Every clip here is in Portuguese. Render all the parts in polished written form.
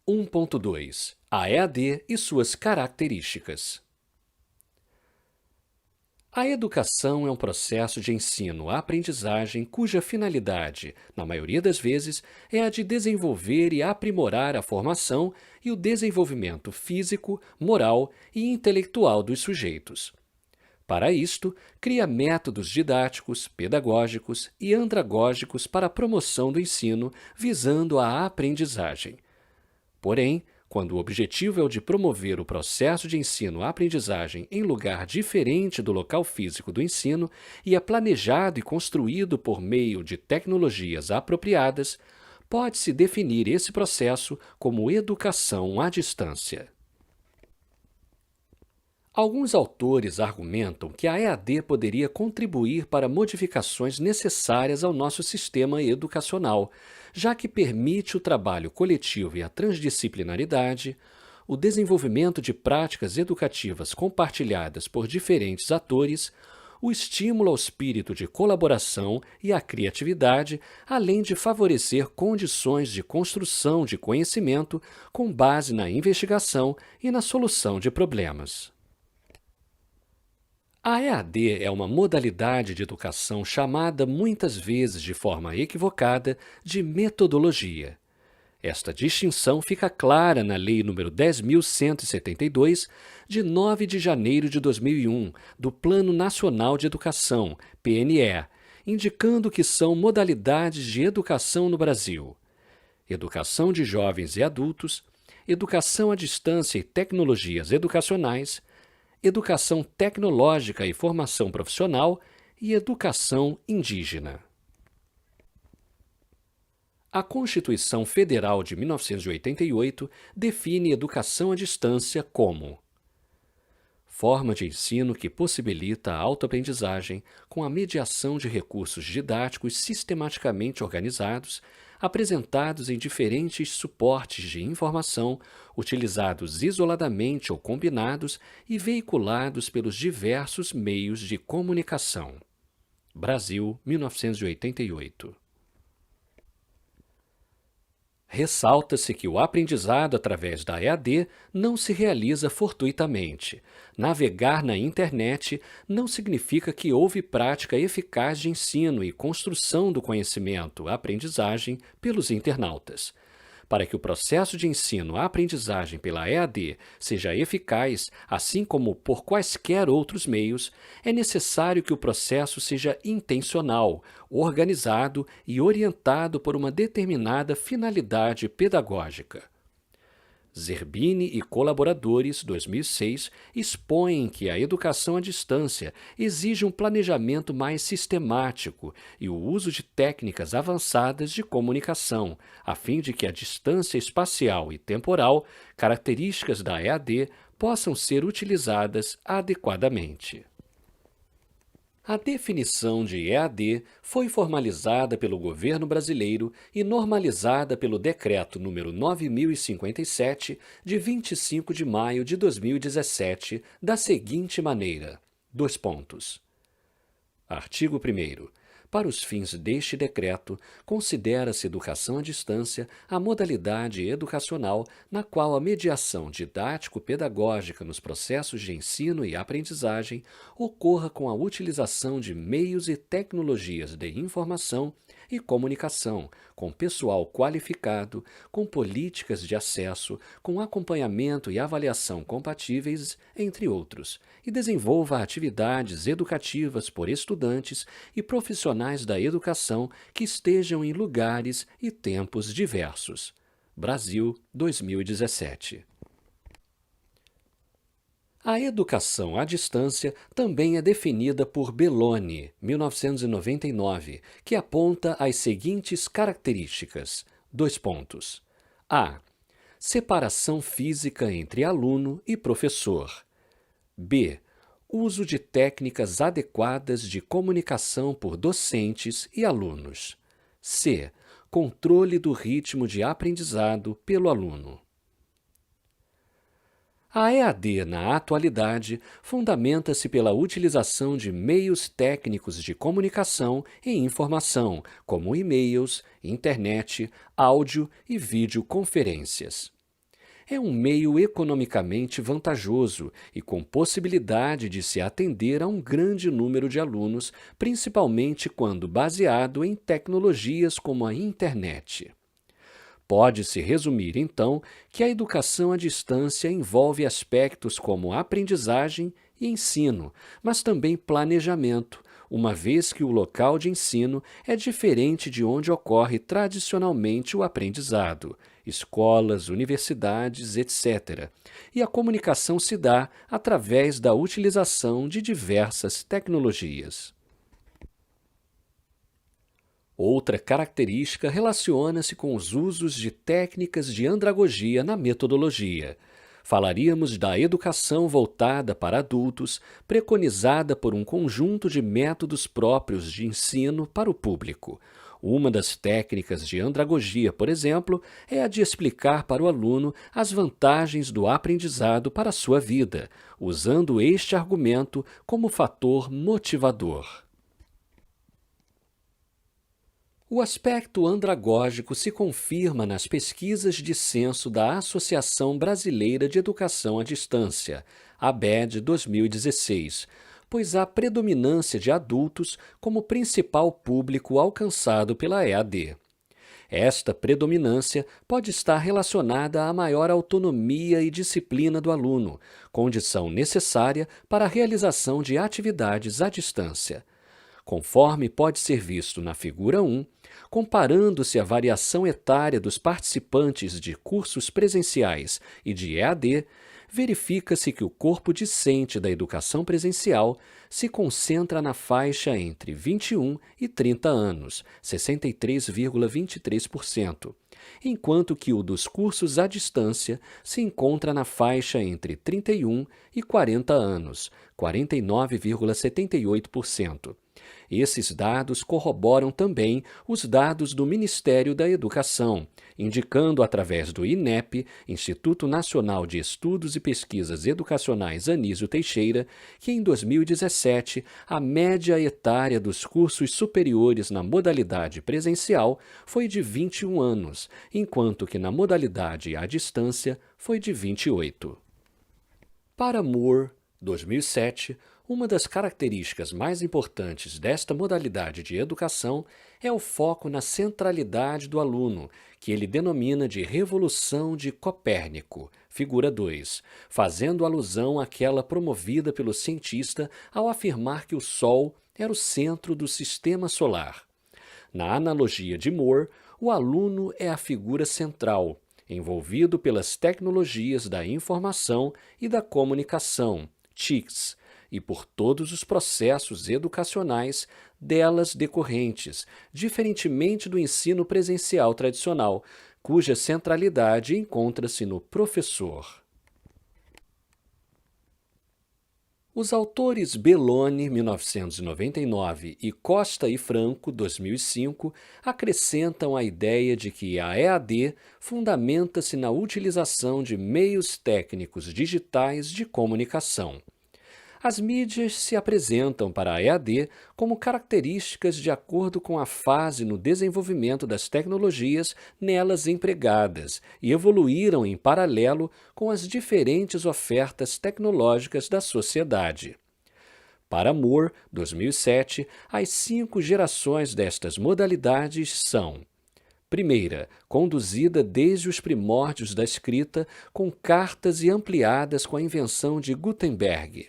1.2 A EAD e suas características. A educação é um processo de ensino-aprendizagem cuja finalidade, na maioria das vezes, é a de desenvolver e aprimorar a formação e o desenvolvimento físico, moral e intelectual dos sujeitos. Para isto, cria métodos didáticos, pedagógicos e andragógicos para a promoção do ensino, visando a aprendizagem. Porém, quando o objetivo é o de promover o processo de ensino-aprendizagem em lugar diferente do local físico do ensino e é planejado e construído por meio de tecnologias apropriadas, pode-se definir esse processo como educação à distância. Alguns autores argumentam que a EAD poderia contribuir para modificações necessárias ao nosso sistema educacional, já que permite o trabalho coletivo e a transdisciplinaridade, o desenvolvimento de práticas educativas compartilhadas por diferentes atores, o estímulo ao espírito de colaboração e à criatividade, além de favorecer condições de construção de conhecimento com base na investigação e na solução de problemas. A EAD é uma modalidade de educação chamada muitas vezes de forma equivocada de metodologia. Esta distinção fica clara na Lei nº 10.172, de 9 de janeiro de 2001, do Plano Nacional de Educação, PNE, indicando que são modalidades de educação no Brasil: educação de jovens e adultos, educação à distância e tecnologias educacionais, educação tecnológica e formação profissional e educação indígena. A Constituição Federal de 1988 define educação à distância como forma de ensino que possibilita a autoaprendizagem com a mediação de recursos didáticos sistematicamente organizados, apresentados em diferentes suportes de informação, utilizados isoladamente ou combinados e veiculados pelos diversos meios de comunicação. Brasil, 1988. Ressalta-se que o aprendizado através da EAD não se realiza fortuitamente. Navegar na internet não significa que houve prática eficaz de ensino e construção do conhecimento-aprendizagem pelos internautas. Para que o processo de ensino-aprendizagem pela EAD seja eficaz, assim como por quaisquer outros meios, é necessário que o processo seja intencional, organizado e orientado por uma determinada finalidade pedagógica. Zerbini e colaboradores, 2006, expõem que a educação à distância exige um planejamento mais sistemático e o uso de técnicas avançadas de comunicação, a fim de que a distância espacial e temporal, características da EAD, possam ser utilizadas adequadamente. A definição de EAD foi formalizada pelo governo brasileiro e normalizada pelo Decreto nº 9057, de 25 de maio de 2017, da seguinte maneira: Artigo 1º. Para os fins deste decreto, considera-se educação à distância a modalidade educacional na qual a mediação didático-pedagógica nos processos de ensino e aprendizagem ocorra com a utilização de meios e tecnologias de informação e comunicação, com pessoal qualificado, com políticas de acesso, com acompanhamento e avaliação compatíveis, entre outros, e desenvolva atividades educativas por estudantes e profissionais da educação que estejam em lugares e tempos diversos. Brasil, 2017. A educação à distância também é definida por Belloni, 1999, que aponta as seguintes características: A. Separação física entre aluno e professor. B. Uso de técnicas adequadas de comunicação por docentes e alunos. C. Controle do ritmo de aprendizado pelo aluno. A EAD, na atualidade, fundamenta-se pela utilização de meios técnicos de comunicação e informação, como e-mails, internet, áudio e videoconferências. É um meio economicamente vantajoso e com possibilidade de se atender a um grande número de alunos, principalmente quando baseado em tecnologias como a internet. Pode-se resumir, então, que a educação à distância envolve aspectos como aprendizagem e ensino, mas também planejamento, uma vez que o local de ensino é diferente de onde ocorre tradicionalmente o aprendizado, escolas, universidades, etc. E a comunicação se dá através da utilização de diversas tecnologias. Outra característica relaciona-se com os usos de técnicas de andragogia na metodologia. Falaríamos da educação voltada para adultos, preconizada por um conjunto de métodos próprios de ensino para o público. Uma das técnicas de andragogia, por exemplo, é a de explicar para o aluno as vantagens do aprendizado para a sua vida, usando este argumento como fator motivador. O aspecto andragógico se confirma nas pesquisas de censo da Associação Brasileira de Educação à Distância, ABED 2016, pois há predominância de adultos como principal público alcançado pela EAD. Esta predominância pode estar relacionada à maior autonomia e disciplina do aluno, condição necessária para a realização de atividades à distância. Conforme pode ser visto na figura 1, comparando-se a variação etária dos participantes de cursos presenciais e de EAD, verifica-se que o corpo discente da educação presencial se concentra na faixa entre 21 e 30 anos, 63,23%, enquanto que o dos cursos à distância se encontra na faixa entre 31 e 40 anos, 49,78%. Esses dados corroboram também os dados do Ministério da Educação, indicando através do INEP, Instituto Nacional de Estudos e Pesquisas Educacionais Anísio Teixeira, que em 2017 a média etária dos cursos superiores na modalidade presencial foi de 21 anos, enquanto que na modalidade à distância foi de 28. Para Moore, 2007, uma das características mais importantes desta modalidade de educação é o foco na centralidade do aluno, que ele denomina de Revolução de Copérnico, figura 2, fazendo alusão àquela promovida pelo cientista ao afirmar que o Sol era o centro do sistema solar. Na analogia de Moore, o aluno é a figura central, envolvido pelas tecnologias da informação e da comunicação, TICs, e por todos os processos educacionais delas decorrentes, diferentemente do ensino presencial tradicional, cuja centralidade encontra-se no professor. Os autores Belloni, 1999, e Costa e Franco, 2005, acrescentam a ideia de que a EAD fundamenta-se na utilização de meios técnicos digitais de comunicação. As mídias se apresentam para a EAD como características de acordo com a fase no desenvolvimento das tecnologias nelas empregadas e evoluíram em paralelo com as diferentes ofertas tecnológicas da sociedade. Para Moore, 2007, as 5 gerações destas modalidades são: primeira, conduzida desde os primórdios da escrita, com cartas e ampliadas com a invenção de Gutenberg.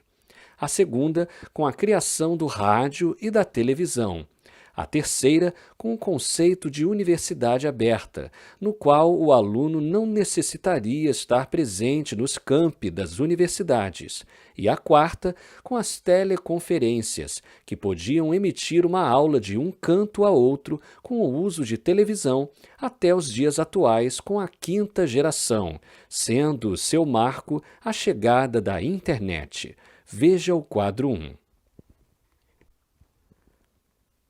A segunda, com a criação do rádio e da televisão. A terceira, com o conceito de universidade aberta, no qual o aluno não necessitaria estar presente nos campi das universidades. E a quarta, com as teleconferências, que podiam emitir uma aula de um canto a outro com o uso de televisão, até os dias atuais com a 5ª geração, sendo o seu marco a chegada da internet. Veja o quadro 1.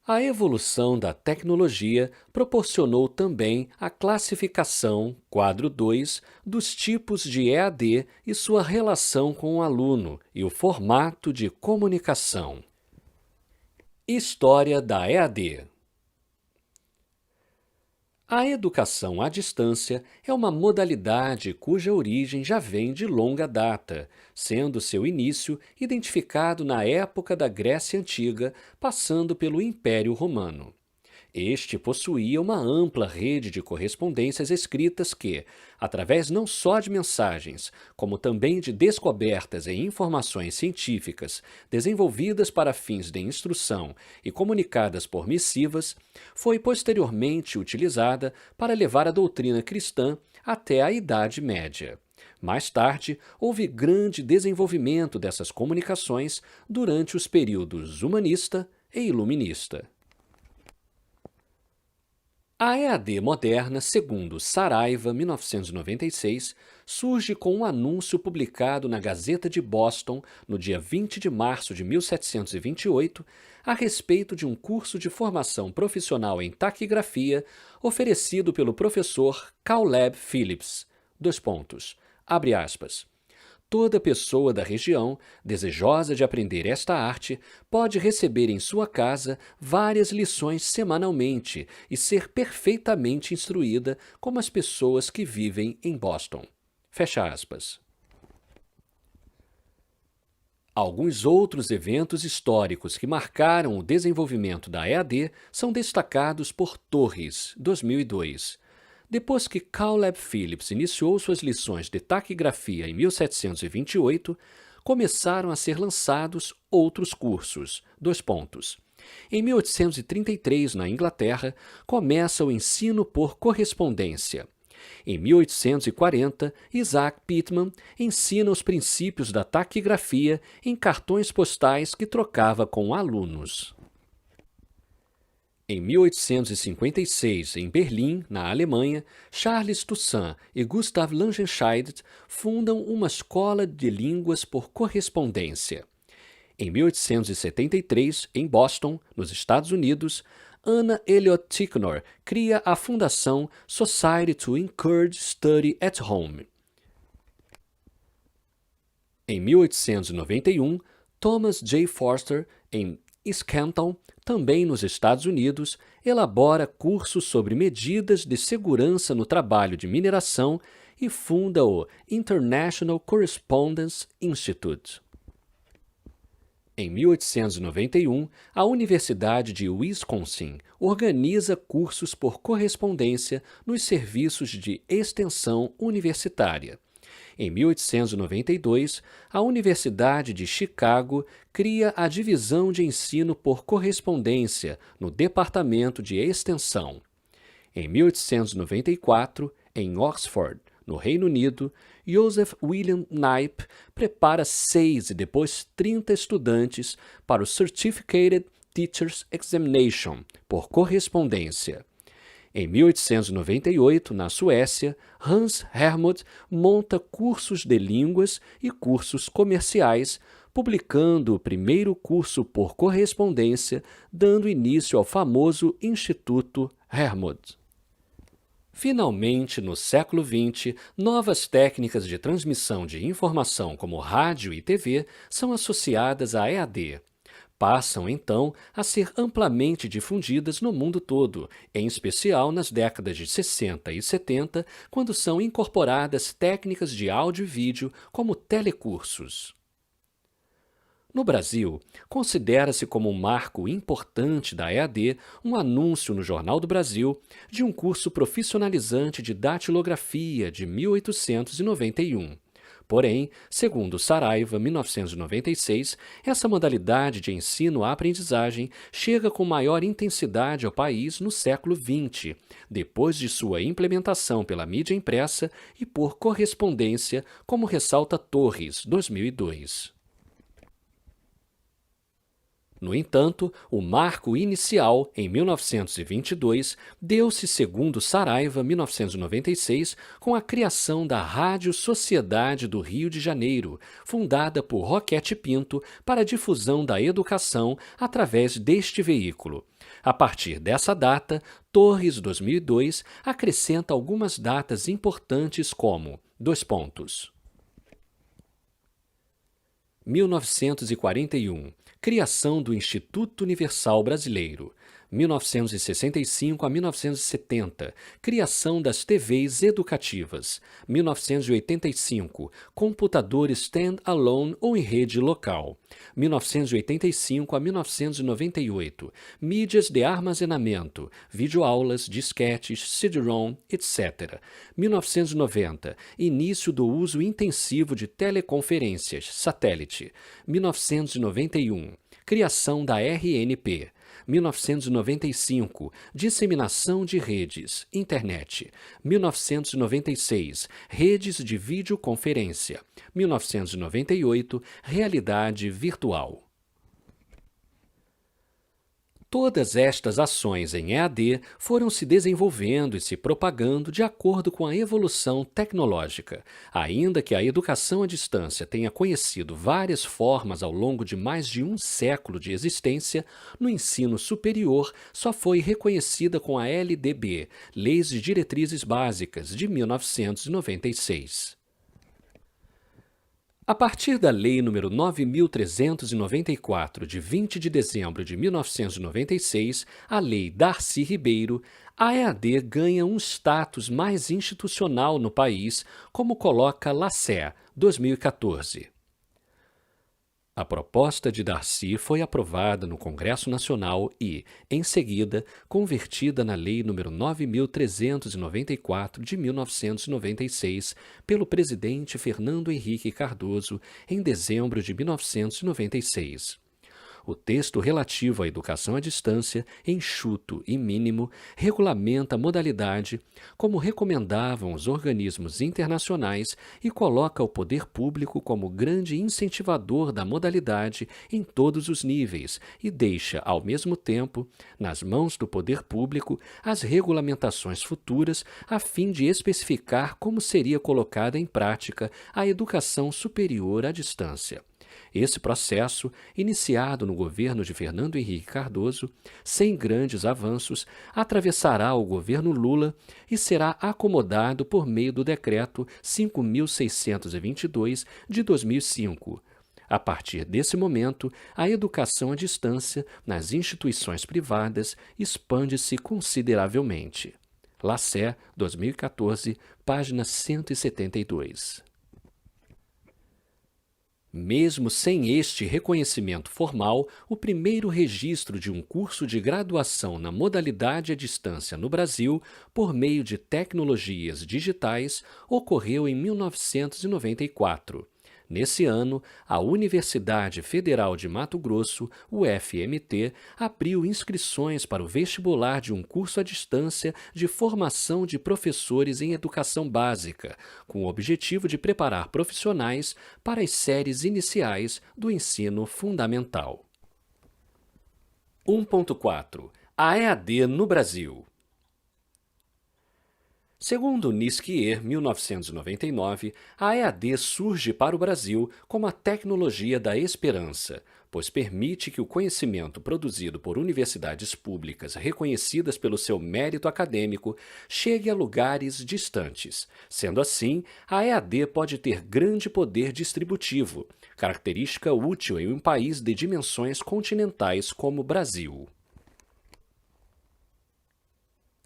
A evolução da tecnologia proporcionou também a classificação, quadro 2, dos tipos de EAD e sua relação com o aluno e o formato de comunicação. História da EAD. A educação à distância é uma modalidade cuja origem já vem de longa data, sendo seu início identificado na época da Grécia Antiga, passando pelo Império Romano. Este possuía uma ampla rede de correspondências escritas que, através não só de mensagens, como também de descobertas e informações científicas desenvolvidas para fins de instrução e comunicadas por missivas, foi posteriormente utilizada para levar a doutrina cristã até a Idade Média. Mais tarde, houve grande desenvolvimento dessas comunicações durante os períodos humanista e iluminista. A EAD moderna, segundo Saraiva, 1996, surge com um anúncio publicado na Gazeta de Boston no dia 20 de março de 1728 a respeito de um curso de formação profissional em taquigrafia oferecido pelo professor Caleb Phillips. Dois pontos. Abre aspas. Toda pessoa da região, desejosa de aprender esta arte, pode receber em sua casa várias lições semanalmente e ser perfeitamente instruída como as pessoas que vivem em Boston. Fecha aspas. Alguns outros eventos históricos que marcaram o desenvolvimento da EAD são destacados por Torres, 2002. Depois que Caleb Phillips iniciou suas lições de taquigrafia em 1728, começaram a ser lançados outros cursos. Dois pontos. Em 1833, na Inglaterra, começa o ensino por correspondência. Em 1840, Isaac Pitman ensina os princípios da taquigrafia em cartões postais que trocava com alunos. Em 1856, em Berlim, na Alemanha, Charles Toussaint e Gustav Langenscheidt fundam uma escola de línguas por correspondência. Em 1873, em Boston, nos Estados Unidos, Anna Eliot Ticknor cria a fundação Society to Encourage Study at Home. Em 1891, Thomas J. Forster, em Scranton, também nos Estados Unidos, elabora cursos sobre medidas de segurança no trabalho de mineração e funda o International Correspondence Institute. Em 1891, a Universidade de Wisconsin organiza cursos por correspondência nos serviços de extensão universitária. Em 1892, a Universidade de Chicago cria a Divisão de Ensino por Correspondência no Departamento de Extensão. Em 1894, em Oxford, no Reino Unido, Joseph William Knipe prepara 6 e depois 30 estudantes para o Certificated Teachers Examination por correspondência. Em 1898, na Suécia, Hans Hermod monta cursos de línguas e cursos comerciais, publicando o primeiro curso por correspondência, dando início ao famoso Instituto Hermod. Finalmente, no século XX, novas técnicas de transmissão de informação como rádio e TV são associadas à EAD. Passam, então, a ser amplamente difundidas no mundo todo, em especial nas décadas de 60 e 70, quando são incorporadas técnicas de áudio e vídeo como telecursos. No Brasil, considera-se como um marco importante da EAD um anúncio no Jornal do Brasil de um curso profissionalizante de datilografia de 1891. Porém, segundo Saraiva, 1996, essa modalidade de ensino-aprendizagem chega com maior intensidade ao país no século XX, depois de sua implementação pela mídia impressa e por correspondência, como ressalta Torres, 2002. No entanto, o marco inicial, em 1922, deu-se, segundo Saraiva, 1996, com a criação da Rádio Sociedade do Rio de Janeiro, fundada por Roquete Pinto para a difusão da educação através deste veículo. A partir dessa data, Torres, 2002, acrescenta algumas datas importantes como: 1941. Criação do Instituto Universal Brasileiro. 1965 a 1970, criação das TVs educativas. 1985, computadores stand-alone ou em rede local. 1985 a 1998, mídias de armazenamento, videoaulas, disquetes, CD-ROM, etc. 1990, início do uso intensivo de teleconferências, satélite. 1991, criação da RNP. 1995, disseminação de redes, internet. 1996, redes de videoconferência. 1998, realidade virtual. Todas estas ações em EAD foram se desenvolvendo e se propagando de acordo com a evolução tecnológica. Ainda que a educação à distância tenha conhecido várias formas ao longo de mais de um século de existência, no ensino superior só foi reconhecida com a LDB, Leis de Diretrizes Básicas, de 1996. A partir da Lei nº 9.394, de 20 de dezembro de 1996, a Lei Darcy Ribeiro, a EAD ganha um status mais institucional no país, como coloca LACE, 2014. A proposta de Darcy foi aprovada no Congresso Nacional e, em seguida, convertida na Lei nº 9.394 de 1996 pelo presidente Fernando Henrique Cardoso em dezembro de 1996. O texto relativo à educação à distância, enxuto e mínimo, regulamenta a modalidade, como recomendavam os organismos internacionais, e coloca o poder público como grande incentivador da modalidade em todos os níveis e deixa, ao mesmo tempo, nas mãos do poder público as regulamentações futuras a fim de especificar como seria colocada em prática a educação superior à distância. Esse processo, iniciado no governo de Fernando Henrique Cardoso, sem grandes avanços, atravessará o governo Lula e será acomodado por meio do Decreto 5.622 de 2005. A partir desse momento, a educação à distância nas instituições privadas expande-se consideravelmente. LACE, 2014, página 172. Mesmo sem este reconhecimento formal, o primeiro registro de um curso de graduação na modalidade à distância no Brasil, por meio de tecnologias digitais, ocorreu em 1994. Nesse ano, a Universidade Federal de Mato Grosso, UFMT, abriu inscrições para o vestibular de um curso à distância de formação de professores em educação básica, com o objetivo de preparar profissionais para as séries iniciais do ensino fundamental. 1.4. A EAD no Brasil. Segundo Nisquier, 1999, a EAD surge para o Brasil como a tecnologia da esperança, pois permite que o conhecimento produzido por universidades públicas reconhecidas pelo seu mérito acadêmico chegue a lugares distantes. Sendo assim, a EAD pode ter grande poder distributivo, característica útil em um país de dimensões continentais como o Brasil.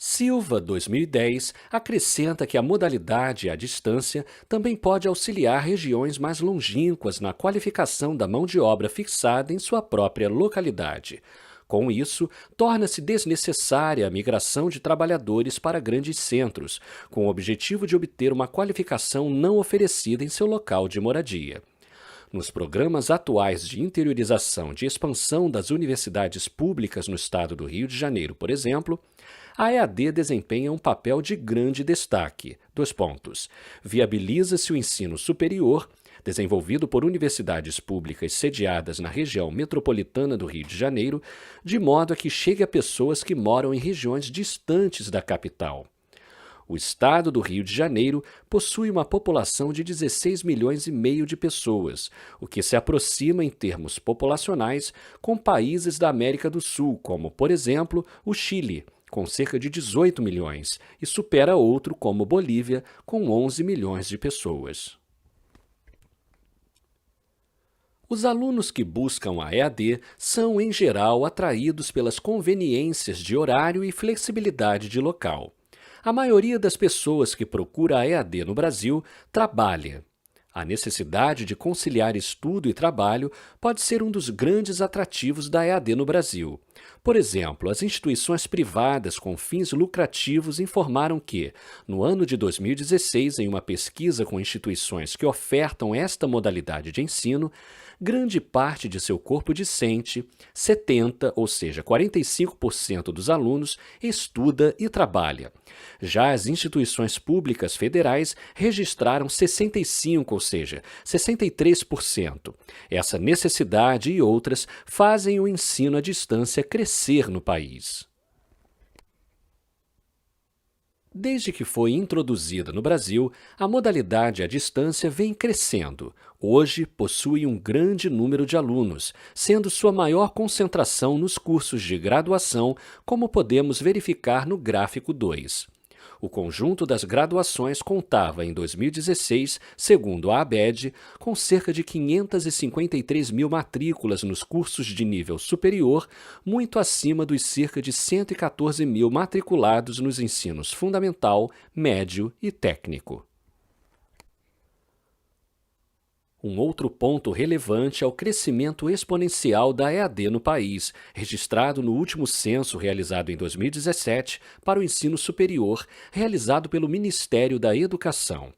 Silva, 2010, acrescenta que a modalidade à distância também pode auxiliar regiões mais longínquas na qualificação da mão de obra fixada em sua própria localidade. Com isso, torna-se desnecessária a migração de trabalhadores para grandes centros, com o objetivo de obter uma qualificação não oferecida em seu local de moradia. Nos programas atuais de interiorização de expansão das universidades públicas no estado do Rio de Janeiro, por exemplo, a EAD desempenha um papel de grande destaque. Viabiliza-se o ensino superior, desenvolvido por universidades públicas sediadas na região metropolitana do Rio de Janeiro, de modo a que chegue a pessoas que moram em regiões distantes da capital. O estado do Rio de Janeiro possui uma população de 16 milhões e meio de pessoas, o que se aproxima em termos populacionais com países da América do Sul, como, por exemplo, o Chile, com cerca de 18 milhões, e supera outro como Bolívia, com 11 milhões de pessoas. Os alunos que buscam a EAD são, em geral, atraídos pelas conveniências de horário e flexibilidade de local. A maioria das pessoas que procura a EAD no Brasil trabalha. A necessidade de conciliar estudo e trabalho pode ser um dos grandes atrativos da EAD no Brasil. Por exemplo, as instituições privadas com fins lucrativos informaram que, no ano de 2016, em uma pesquisa com instituições que ofertam esta modalidade de ensino, grande parte de seu corpo discente, 70, ou seja, 45% dos alunos, estuda e trabalha. Já as instituições públicas federais registraram 65, ou seja, 63%. Essa necessidade e outras fazem o ensino à distância crescer no país. Desde que foi introduzida no Brasil, a modalidade à distância vem crescendo. Hoje, possui um grande número de alunos, sendo sua maior concentração nos cursos de graduação, como podemos verificar no gráfico 2. O conjunto das graduações contava, em 2016, segundo a ABED, com cerca de 553 mil matrículas nos cursos de nível superior, muito acima dos cerca de 114 mil matriculados nos ensinos fundamental, médio e técnico. Um outro ponto relevante é o crescimento exponencial da EAD no país, registrado no último censo realizado em 2017 para o ensino superior, realizado pelo Ministério da Educação.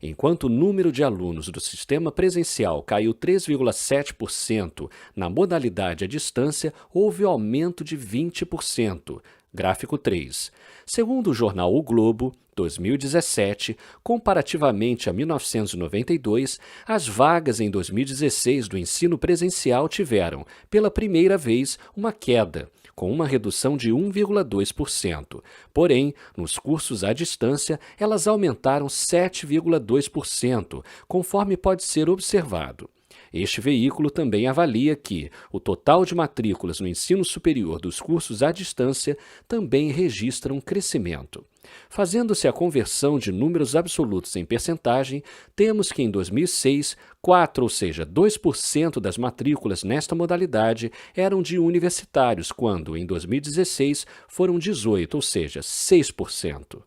Enquanto o número de alunos do sistema presencial caiu 3,7%, na modalidade à distância houve aumento de 20%. Gráfico 3. Segundo o jornal O Globo, 2017, comparativamente a 1992, as vagas em 2016 do ensino presencial tiveram, pela primeira vez, uma queda, com uma redução de 1,2%. Porém, nos cursos à distância, elas aumentaram 7,2%, conforme pode ser observado. Este veículo também avalia que o total de matrículas no ensino superior dos cursos à distância também registra um crescimento. Fazendo-se a conversão de números absolutos em percentagem, temos que em 2006, 4, ou seja, 2% das matrículas nesta modalidade eram de universitários, quando em 2016 foram 18, ou seja, 6%.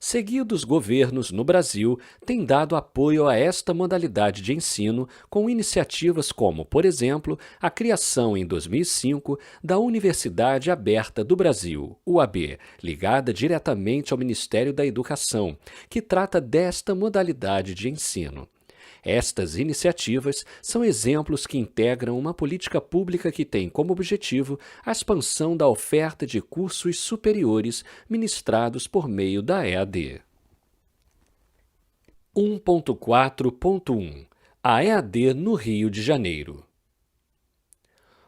Seguidos governos no Brasil têm dado apoio a esta modalidade de ensino com iniciativas como, por exemplo, a criação em 2005 da Universidade Aberta do Brasil, UAB, ligada diretamente ao Ministério da Educação, que trata desta modalidade de ensino. Estas iniciativas são exemplos que integram uma política pública que tem como objetivo a expansão da oferta de cursos superiores ministrados por meio da EAD. 1.4.1 A EAD no Rio de Janeiro.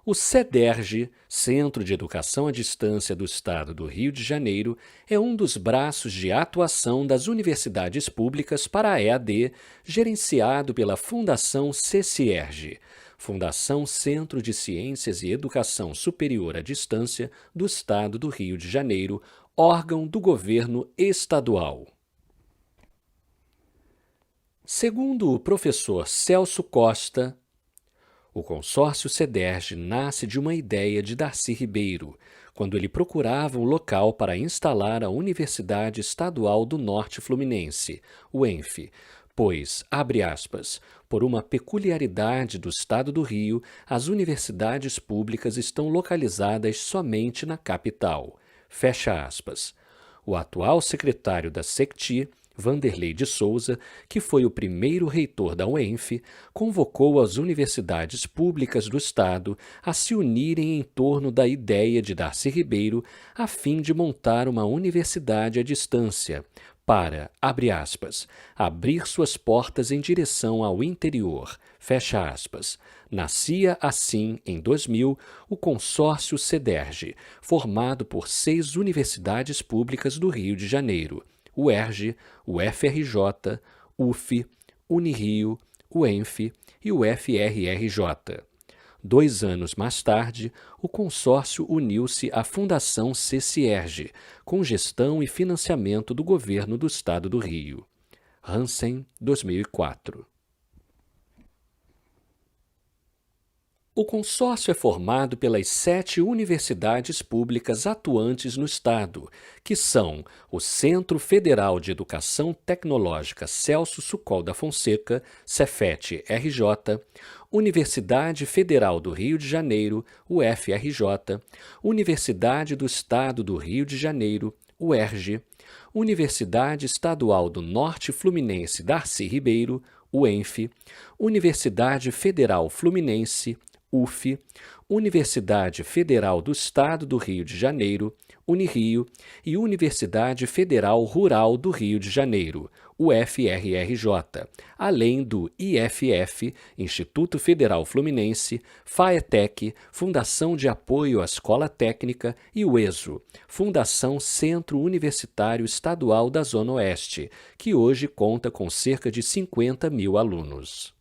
O CEDERJ, Centro de Educação à Distância do Estado do Rio de Janeiro, é um dos braços de atuação das universidades públicas para a EAD, gerenciado pela Fundação CCERJ, Fundação Centro de Ciências e Educação Superior à Distância do Estado do Rio de Janeiro, órgão do governo estadual. Segundo o professor Celso Costa, o consórcio CEDERJ nasce de uma ideia de Darcy Ribeiro, quando ele procurava um local para instalar a Universidade Estadual do Norte Fluminense, o UENF, pois, abre aspas, por uma peculiaridade do Estado do Rio, as universidades públicas estão localizadas somente na capital, fecha aspas. O atual secretário da SECTI, Vanderlei de Souza, que foi o primeiro reitor da UENF, convocou as universidades públicas do Estado a se unirem em torno da ideia de Darcy Ribeiro a fim de montar uma universidade à distância para, abre aspas, abrir suas portas em direção ao interior, fecha aspas. Nascia assim, em 2000, o consórcio CEDERJ, formado por 6 universidades públicas do Rio de Janeiro, o UERJ, o FRJ, UF, Unirio, o ENF e o FRRJ. 2 anos mais tarde, o consórcio uniu-se à Fundação CCERJ, com gestão e financiamento do governo do Estado do Rio. Hansen, 2004. O consórcio é formado pelas 7 universidades públicas atuantes no estado, que são o Centro Federal de Educação Tecnológica Celso Sucol da Fonseca, Cefet-RJ, Universidade Federal do Rio de Janeiro, UFRJ, Universidade do Estado do Rio de Janeiro, UERJ, Universidade Estadual do Norte Fluminense Darcy Ribeiro, UENF, Universidade Federal Fluminense, UF, Universidade Federal do Estado do Rio de Janeiro, Unirio, e Universidade Federal Rural do Rio de Janeiro, UFRRJ, além do IFF, Instituto Federal Fluminense, FAETEC, Fundação de Apoio à Escola Técnica, e o ESO, Fundação Centro Universitário Estadual da Zona Oeste, que hoje conta com cerca de 50 mil alunos.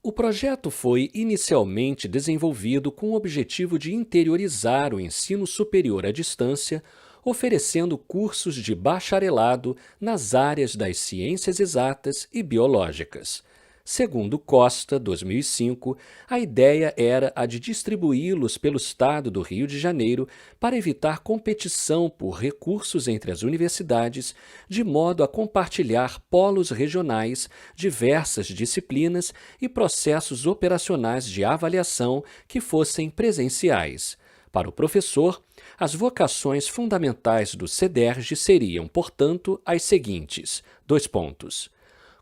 O projeto foi inicialmente desenvolvido com o objetivo de interiorizar o ensino superior à distância, oferecendo cursos de bacharelado nas áreas das ciências exatas e biológicas. Segundo Costa, 2005, a ideia era a de distribuí-los pelo estado do Rio de Janeiro para evitar competição por recursos entre as universidades, de modo a compartilhar polos regionais, diversas disciplinas e processos operacionais de avaliação que fossem presenciais. Para o professor, as vocações fundamentais do CEDERJ seriam, portanto, as seguintes: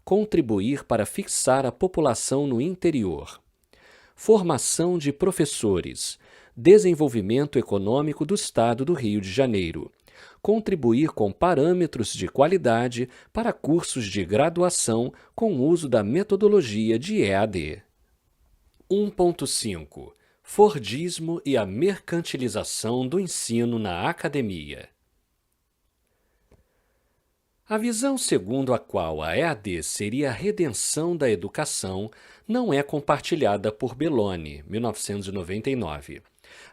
contribuir para fixar a população no interior, formação de professores, desenvolvimento econômico do Estado do Rio de Janeiro, contribuir com parâmetros de qualidade para cursos de graduação com uso da metodologia de EAD. 1.5. Fordismo e a mercantilização do ensino na academia. A visão segundo a qual a EAD seria a redenção da educação não é compartilhada por Belloni, 1999.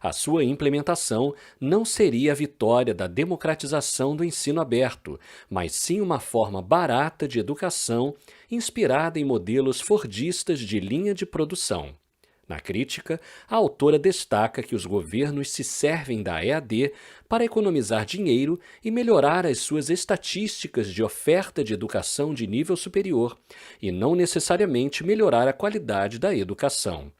A sua implementação não seria a vitória da democratização do ensino aberto, mas sim uma forma barata de educação inspirada em modelos fordistas de linha de produção. Na crítica, a autora destaca que os governos se servem da EAD para economizar dinheiro e melhorar as suas estatísticas de oferta de educação de nível superior, e não necessariamente melhorar a qualidade da educação.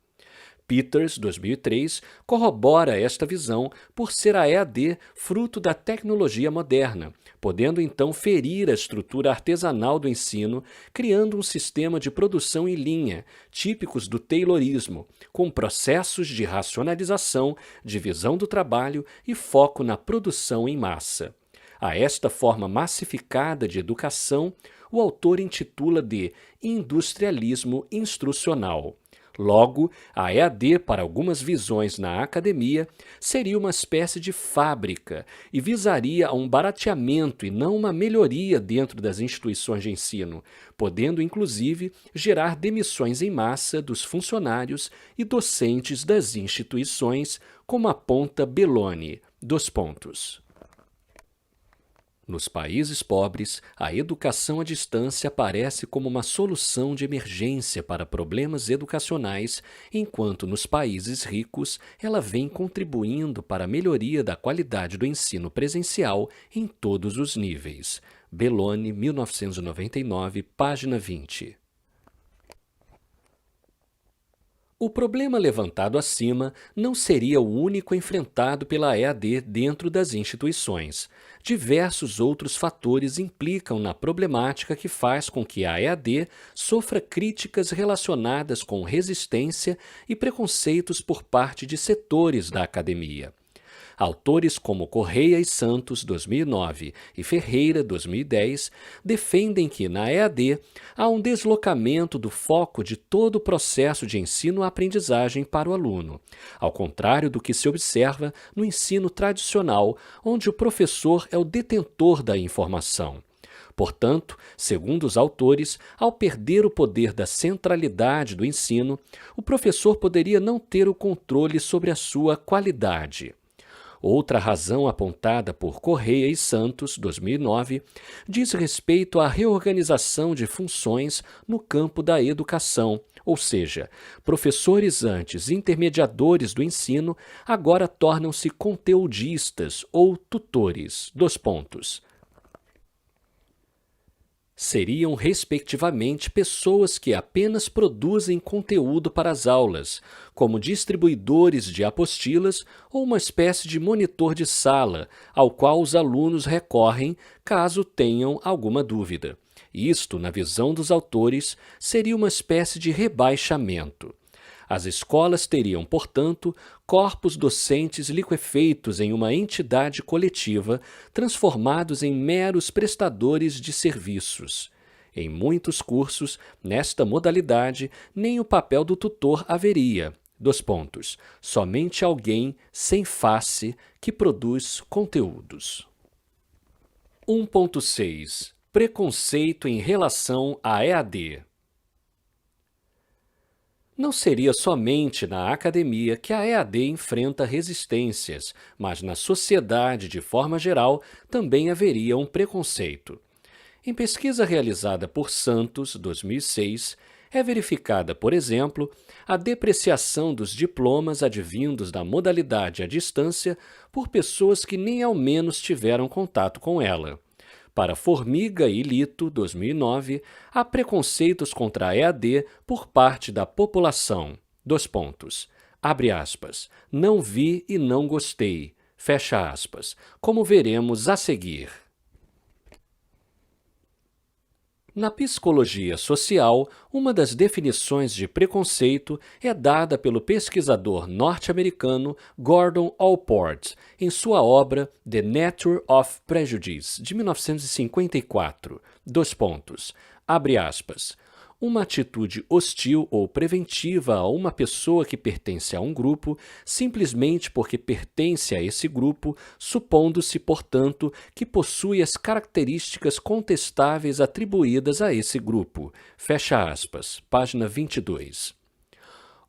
Peters, 2003, corrobora esta visão por ser a EAD fruto da tecnologia moderna, podendo então ferir a estrutura artesanal do ensino, criando um sistema de produção em linha, típicos do Taylorismo, com processos de racionalização, divisão do trabalho e foco na produção em massa. A esta forma massificada de educação, o autor intitula de industrialismo instrucional. Logo, a EAD, para algumas visões na academia, seria uma espécie de fábrica e visaria a um barateamento e não uma melhoria dentro das instituições de ensino, podendo inclusive gerar demissões em massa dos funcionários e docentes das instituições, como aponta Belloni. Nos países pobres, a educação à distância aparece como uma solução de emergência para problemas educacionais, enquanto nos países ricos ela vem contribuindo para a melhoria da qualidade do ensino presencial em todos os níveis. Belloni, 1999, página 20. O problema levantado acima não seria o único enfrentado pela EAD dentro das instituições. Diversos outros fatores implicam na problemática que faz com que a EAD sofra críticas relacionadas com resistência e preconceitos por parte de setores da academia. Autores como Correia e Santos, 2009, e Ferreira, 2010, defendem que, na EAD, há um deslocamento do foco de todo o processo de ensino-aprendizagem para o aluno, ao contrário do que se observa no ensino tradicional, onde o professor é o detentor da informação. Portanto, segundo os autores, ao perder o poder da centralidade do ensino, o professor poderia não ter o controle sobre a sua qualidade. Outra razão apontada por Correia e Santos, 2009, diz respeito à reorganização de funções no campo da educação, ou seja, professores antes intermediadores do ensino agora tornam-se conteudistas ou tutores. Dois pontos. Seriam, respectivamente, pessoas que apenas produzem conteúdo para as aulas, como distribuidores de apostilas ou uma espécie de monitor de sala, ao qual os alunos recorrem caso tenham alguma dúvida. Isto, na visão dos autores, seria uma espécie de rebaixamento. As escolas teriam, portanto, corpos docentes liquefeitos em uma entidade coletiva, transformados em meros prestadores de serviços. Em muitos cursos, nesta modalidade, nem o papel do tutor haveria. Dois pontos. Somente alguém sem face que produz conteúdos. 1.6. Preconceito em relação à EAD. Não seria somente na academia que a EAD enfrenta resistências, mas na sociedade, de forma geral, também haveria um preconceito. Em pesquisa realizada por Santos, 2006, é verificada, por exemplo, a depreciação dos diplomas advindos da modalidade à distância por pessoas que nem ao menos tiveram contato com ela. Para Formiga e Lito, 2009, há preconceitos contra a EAD por parte da população. Dois pontos. Abre aspas. Não vi e não gostei. Fecha aspas. Como veremos a seguir. Na psicologia social, uma das definições de preconceito é dada pelo pesquisador norte-americano Gordon Allport em sua obra The Nature of Prejudice, de 1954. Dois pontos. Abre aspas. Uma atitude hostil ou preventiva a uma pessoa que pertence a um grupo, simplesmente porque pertence a esse grupo, supondo-se, portanto, que possui as características contestáveis atribuídas a esse grupo. Fecha aspas. Página 22.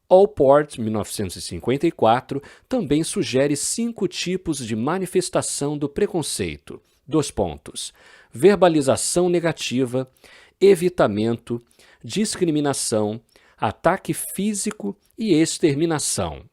Allport, 1954, também sugere 5 tipos de manifestação do preconceito. Dois pontos. Verbalização negativa, evitamento, discriminação, ataque físico e exterminação.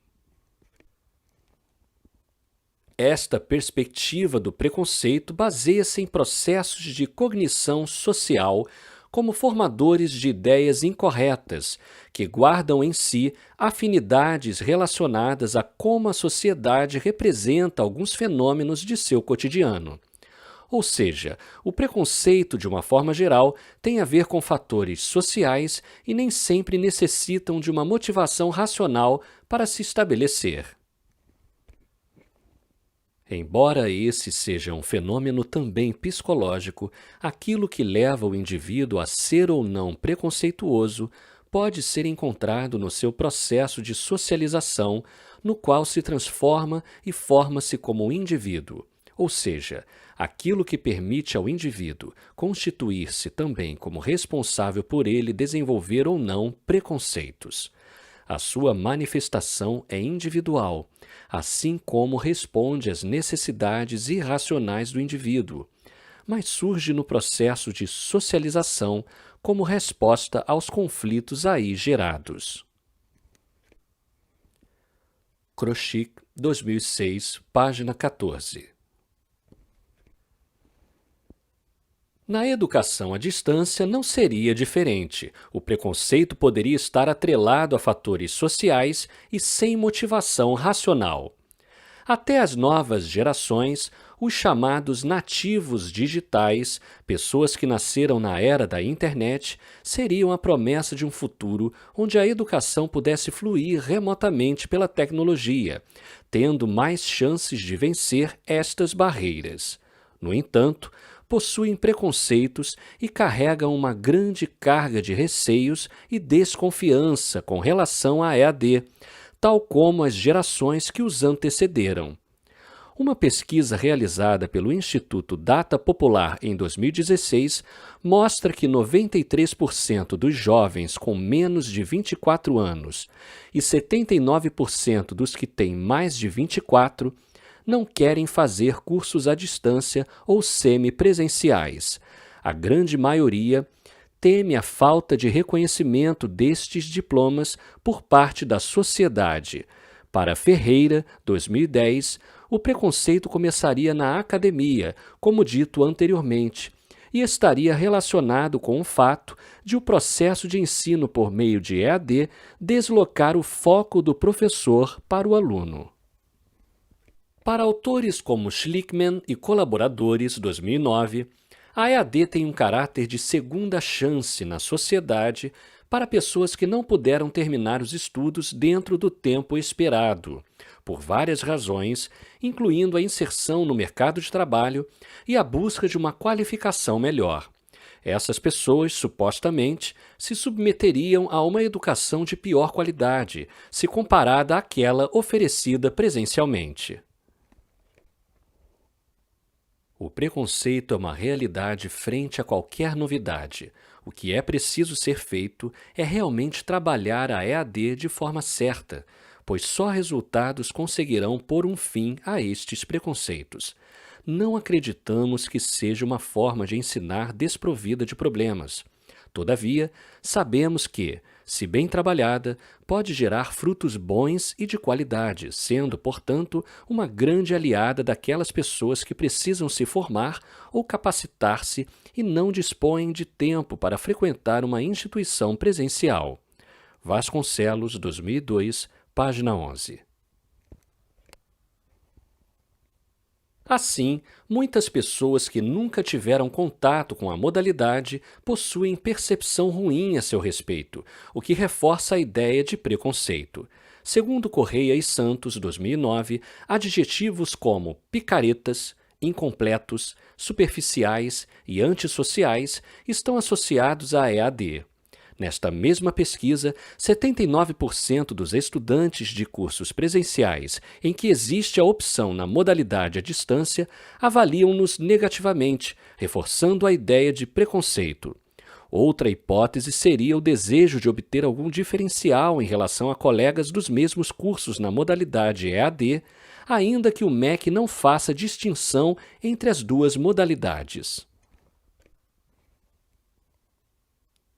Esta perspectiva do preconceito baseia-se em processos de cognição social como formadores de ideias incorretas, que guardam em si afinidades relacionadas a como a sociedade representa alguns fenômenos de seu cotidiano. Ou seja, o preconceito, de uma forma geral, tem a ver com fatores sociais e nem sempre necessitam de uma motivação racional para se estabelecer. Embora esse seja um fenômeno também psicológico, aquilo que leva o indivíduo a ser ou não preconceituoso pode ser encontrado no seu processo de socialização, no qual se transforma e forma-se como um indivíduo. Ou seja, aquilo que permite ao indivíduo constituir-se também como responsável por ele desenvolver ou não preconceitos. A sua manifestação é individual, assim como responde às necessidades irracionais do indivíduo, mas surge no processo de socialização como resposta aos conflitos aí gerados. Kroschik, 2006, página 14. Na educação à distância não seria diferente. O preconceito poderia estar atrelado a fatores sociais e sem motivação racional. Até as novas gerações, os chamados nativos digitais, pessoas que nasceram na era da internet, seriam a promessa de um futuro onde a educação pudesse fluir remotamente pela tecnologia, tendo mais chances de vencer estas barreiras. No entanto, possuem preconceitos e carregam uma grande carga de receios e desconfiança com relação à EAD, tal como as gerações que os antecederam. Uma pesquisa realizada pelo Instituto Data Popular em 2016 mostra que 93% dos jovens com menos de 24 anos e 79% dos que têm mais de 24 não querem fazer cursos à distância ou semipresenciais. A grande maioria teme a falta de reconhecimento destes diplomas por parte da sociedade. Para Ferreira, 2010, o preconceito começaria na academia, como dito anteriormente, e estaria relacionado com o fato de o processo de ensino por meio de EAD deslocar o foco do professor para o aluno. Para autores como Schlickman e colaboradores, 2009, a EAD tem um caráter de segunda chance na sociedade para pessoas que não puderam terminar os estudos dentro do tempo esperado, por várias razões, incluindo a inserção no mercado de trabalho e a busca de uma qualificação melhor. Essas pessoas, supostamente, se submeteriam a uma educação de pior qualidade, se comparada àquela oferecida presencialmente. O preconceito é uma realidade frente a qualquer novidade. O que é preciso ser feito é realmente trabalhar a EAD de forma certa, pois só resultados conseguirão pôr um fim a estes preconceitos. Não acreditamos que seja uma forma de ensinar desprovida de problemas. Todavia, sabemos que, se bem trabalhada, pode gerar frutos bons e de qualidade, sendo, portanto, uma grande aliada daquelas pessoas que precisam se formar ou capacitar-se e não dispõem de tempo para frequentar uma instituição presencial. Vasconcelos, 2002, página 11. Assim, muitas pessoas que nunca tiveram contato com a modalidade possuem percepção ruim a seu respeito, o que reforça a ideia de preconceito. Segundo Correia e Santos, 2009, adjetivos como picaretas, incompletos, superficiais e antissociais estão associados à EAD. Nesta mesma pesquisa, 79% dos estudantes de cursos presenciais em que existe a opção na modalidade à distância avaliam-nos negativamente, reforçando a ideia de preconceito. Outra hipótese seria o desejo de obter algum diferencial em relação a colegas dos mesmos cursos na modalidade EAD, ainda que o MEC não faça distinção entre as duas modalidades.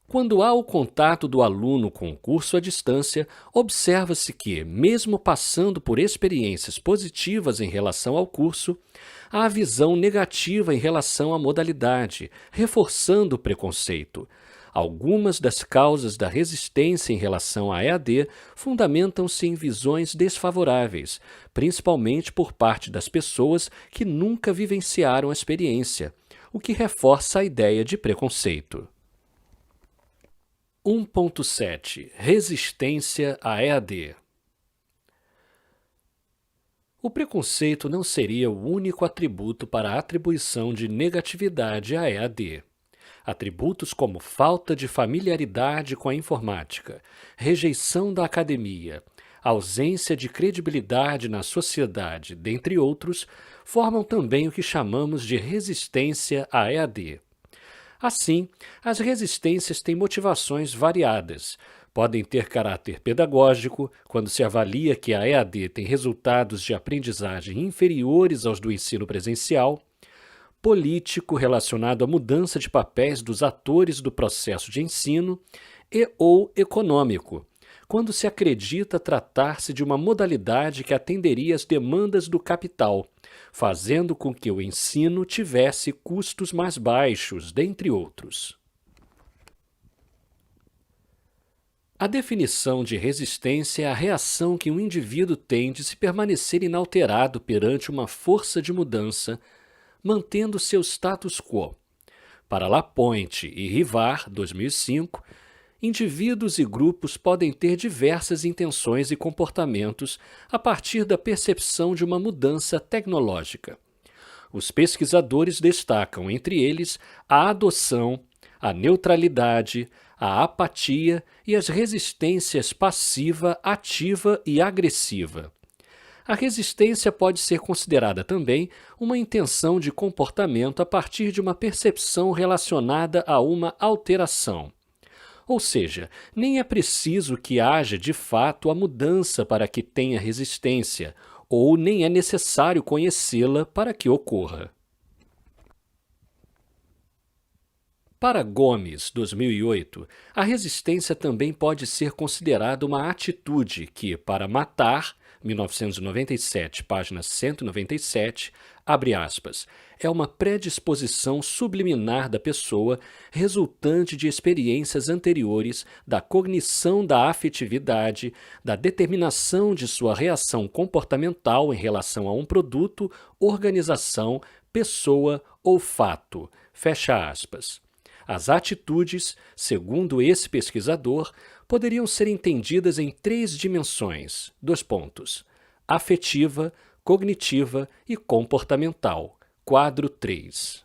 Quando há o contato do aluno com o curso à distância, observa-se que, mesmo passando por experiências positivas em relação ao curso, há visão negativa em relação à modalidade, reforçando o preconceito. Algumas das causas da resistência em relação à EAD fundamentam-se em visões desfavoráveis, principalmente por parte das pessoas que nunca vivenciaram a experiência, o que reforça a ideia de preconceito. 1.7 Resistência à EAD. O preconceito não seria o único atributo para a atribuição de negatividade à EAD. Atributos como falta de familiaridade com a informática, rejeição da academia, ausência de credibilidade na sociedade, dentre outros, formam também o que chamamos de resistência à EAD. Assim, as resistências têm motivações variadas. Podem ter caráter pedagógico, quando se avalia que a EAD tem resultados de aprendizagem inferiores aos do ensino presencial, político, relacionado à mudança de papéis dos atores do processo de ensino, e ou econômico, quando se acredita tratar-se de uma modalidade que atenderia às demandas do capital, fazendo com que o ensino tivesse custos mais baixos, dentre outros. A definição de resistência é a reação que um indivíduo tem de se permanecer inalterado perante uma força de mudança, mantendo seu status quo. Para Lapointe e Rivar, 2005, indivíduos e grupos podem ter diversas intenções e comportamentos a partir da percepção de uma mudança tecnológica. Os pesquisadores destacam, entre eles, a adoção, a neutralidade, a apatia e as resistências passiva, ativa e agressiva. A resistência pode ser considerada também uma intenção de comportamento a partir de uma percepção relacionada a uma alteração. Ou seja, nem é preciso que haja de fato a mudança para que tenha resistência, ou nem é necessário conhecê-la para que ocorra. Para Gomes, 2008, a resistência também pode ser considerada uma atitude que, para matar, 1997, página 197, abre aspas, é uma predisposição subliminar da pessoa resultante de experiências anteriores, da cognição da afetividade, da determinação de sua reação comportamental em relação a um produto, organização, pessoa ou fato. Fecha aspas. As atitudes, segundo esse pesquisador, poderiam ser entendidas em 3 dimensões, : afetiva, cognitiva e comportamental. Quadro 3.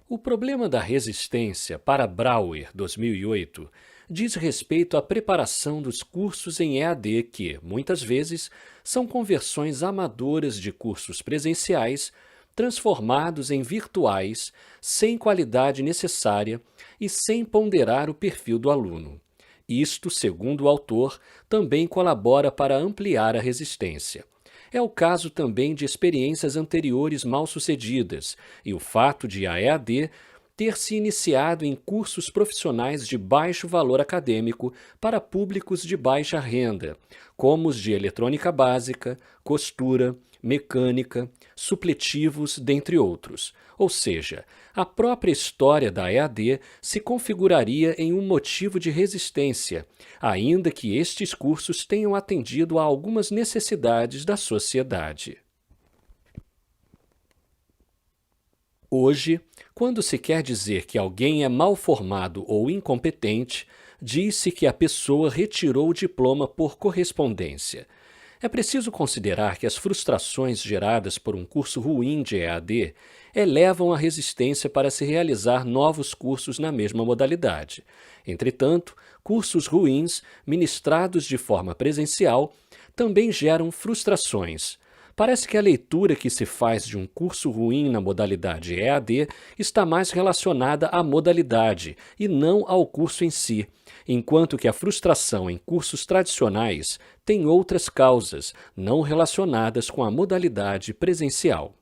O problema da resistência, para Brauer, 2008, diz respeito à preparação dos cursos em EAD que, muitas vezes, são conversões amadoras de cursos presenciais transformados em virtuais, sem qualidade necessária e sem ponderar o perfil do aluno. Isto, segundo o autor, também colabora para ampliar a resistência. É o caso também de experiências anteriores mal-sucedidas e o fato de a EAD ter se iniciado em cursos profissionais de baixo valor acadêmico para públicos de baixa renda, como os de eletrônica básica, costura, mecânica, supletivos, dentre outros. Ou seja, a própria história da EAD se configuraria em um motivo de resistência, ainda que estes cursos tenham atendido a algumas necessidades da sociedade. Hoje, quando se quer dizer que alguém é mal formado ou incompetente, diz-se que a pessoa retirou o diploma por correspondência. É preciso considerar que as frustrações geradas por um curso ruim de EAD elevam a resistência para se realizar novos cursos na mesma modalidade. Entretanto, cursos ruins, ministrados de forma presencial, também geram frustrações. Parece que a leitura que se faz de um curso ruim na modalidade EAD está mais relacionada à modalidade e não ao curso em si, enquanto que a frustração em cursos tradicionais tem outras causas, não relacionadas com a modalidade presencial.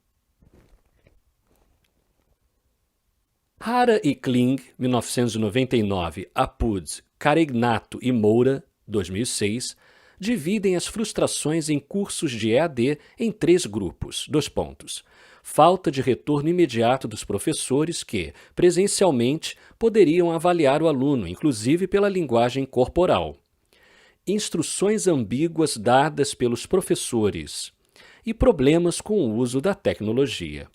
Hara e Kling, 1999, Apud, Caregnato e Moura, 2006, dividem as frustrações em cursos de EAD em 3 grupos. Falta de retorno imediato dos professores que, presencialmente, poderiam avaliar o aluno, inclusive pela linguagem corporal. Instruções ambíguas dadas pelos professores. E problemas com o uso da tecnologia.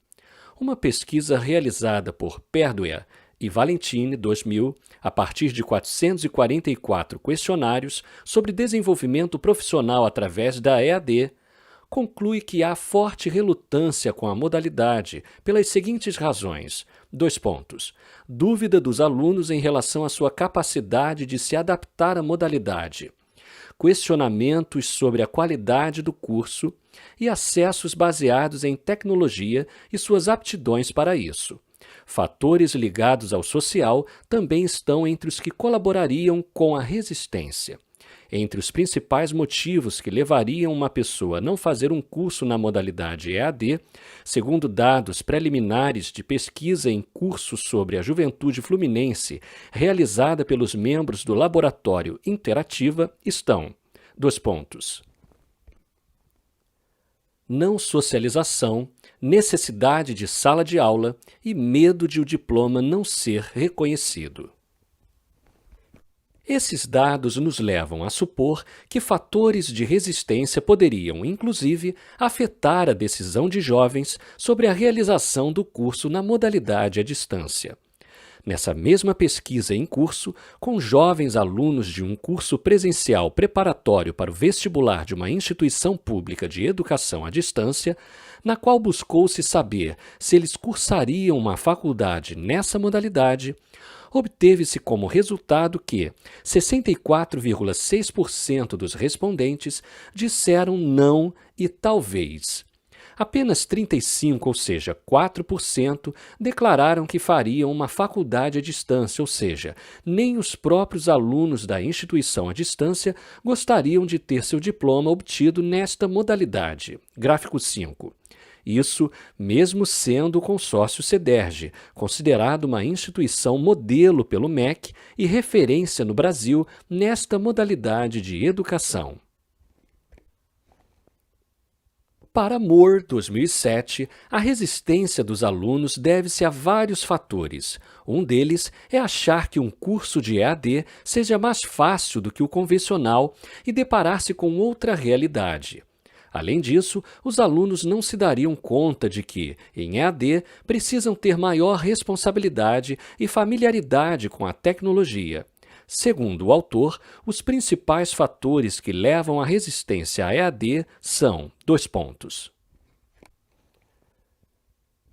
Uma pesquisa realizada por Perdua e Valentini, 2000, a partir de 444 questionários sobre desenvolvimento profissional através da EAD, conclui que há forte relutância com a modalidade pelas seguintes razões. Dúvida dos alunos em relação à sua capacidade de se adaptar à modalidade. Questionamentos sobre a qualidade do curso e acessos baseados em tecnologia e suas aptidões para isso. Fatores ligados ao social também estão entre os que colaborariam com a resistência. Entre os principais motivos que levariam uma pessoa a não fazer um curso na modalidade EAD, segundo dados preliminares de pesquisa em curso sobre a juventude fluminense realizada pelos membros do Laboratório Interativa, estão: não socialização, necessidade de sala de aula e medo de o diploma não ser reconhecido. Esses dados nos levam a supor que fatores de resistência poderiam, inclusive, afetar a decisão de jovens sobre a realização do curso na modalidade à distância. Nessa mesma pesquisa em curso, com jovens alunos de um curso presencial preparatório para o vestibular de uma instituição pública de educação à distância, na qual buscou-se saber se eles cursariam uma faculdade nessa modalidade, obteve-se como resultado que 64,6% dos respondentes disseram não e talvez. Apenas 35, ou seja, 4%, declararam que fariam uma faculdade à distância, ou seja, nem os próprios alunos da instituição à distância gostariam de ter seu diploma obtido nesta modalidade. Gráfico 5. Isso mesmo sendo o consórcio CEDERJ, considerado uma instituição modelo pelo MEC e referência no Brasil nesta modalidade de educação. Para Moore, 2007, a resistência dos alunos deve-se a vários fatores. Um deles é achar que um curso de EAD seja mais fácil do que o convencional e deparar-se com outra realidade. Além disso, os alunos não se dariam conta de que, em EAD, precisam ter maior responsabilidade e familiaridade com a tecnologia. Segundo o autor, os principais fatores que levam à resistência à EAD são: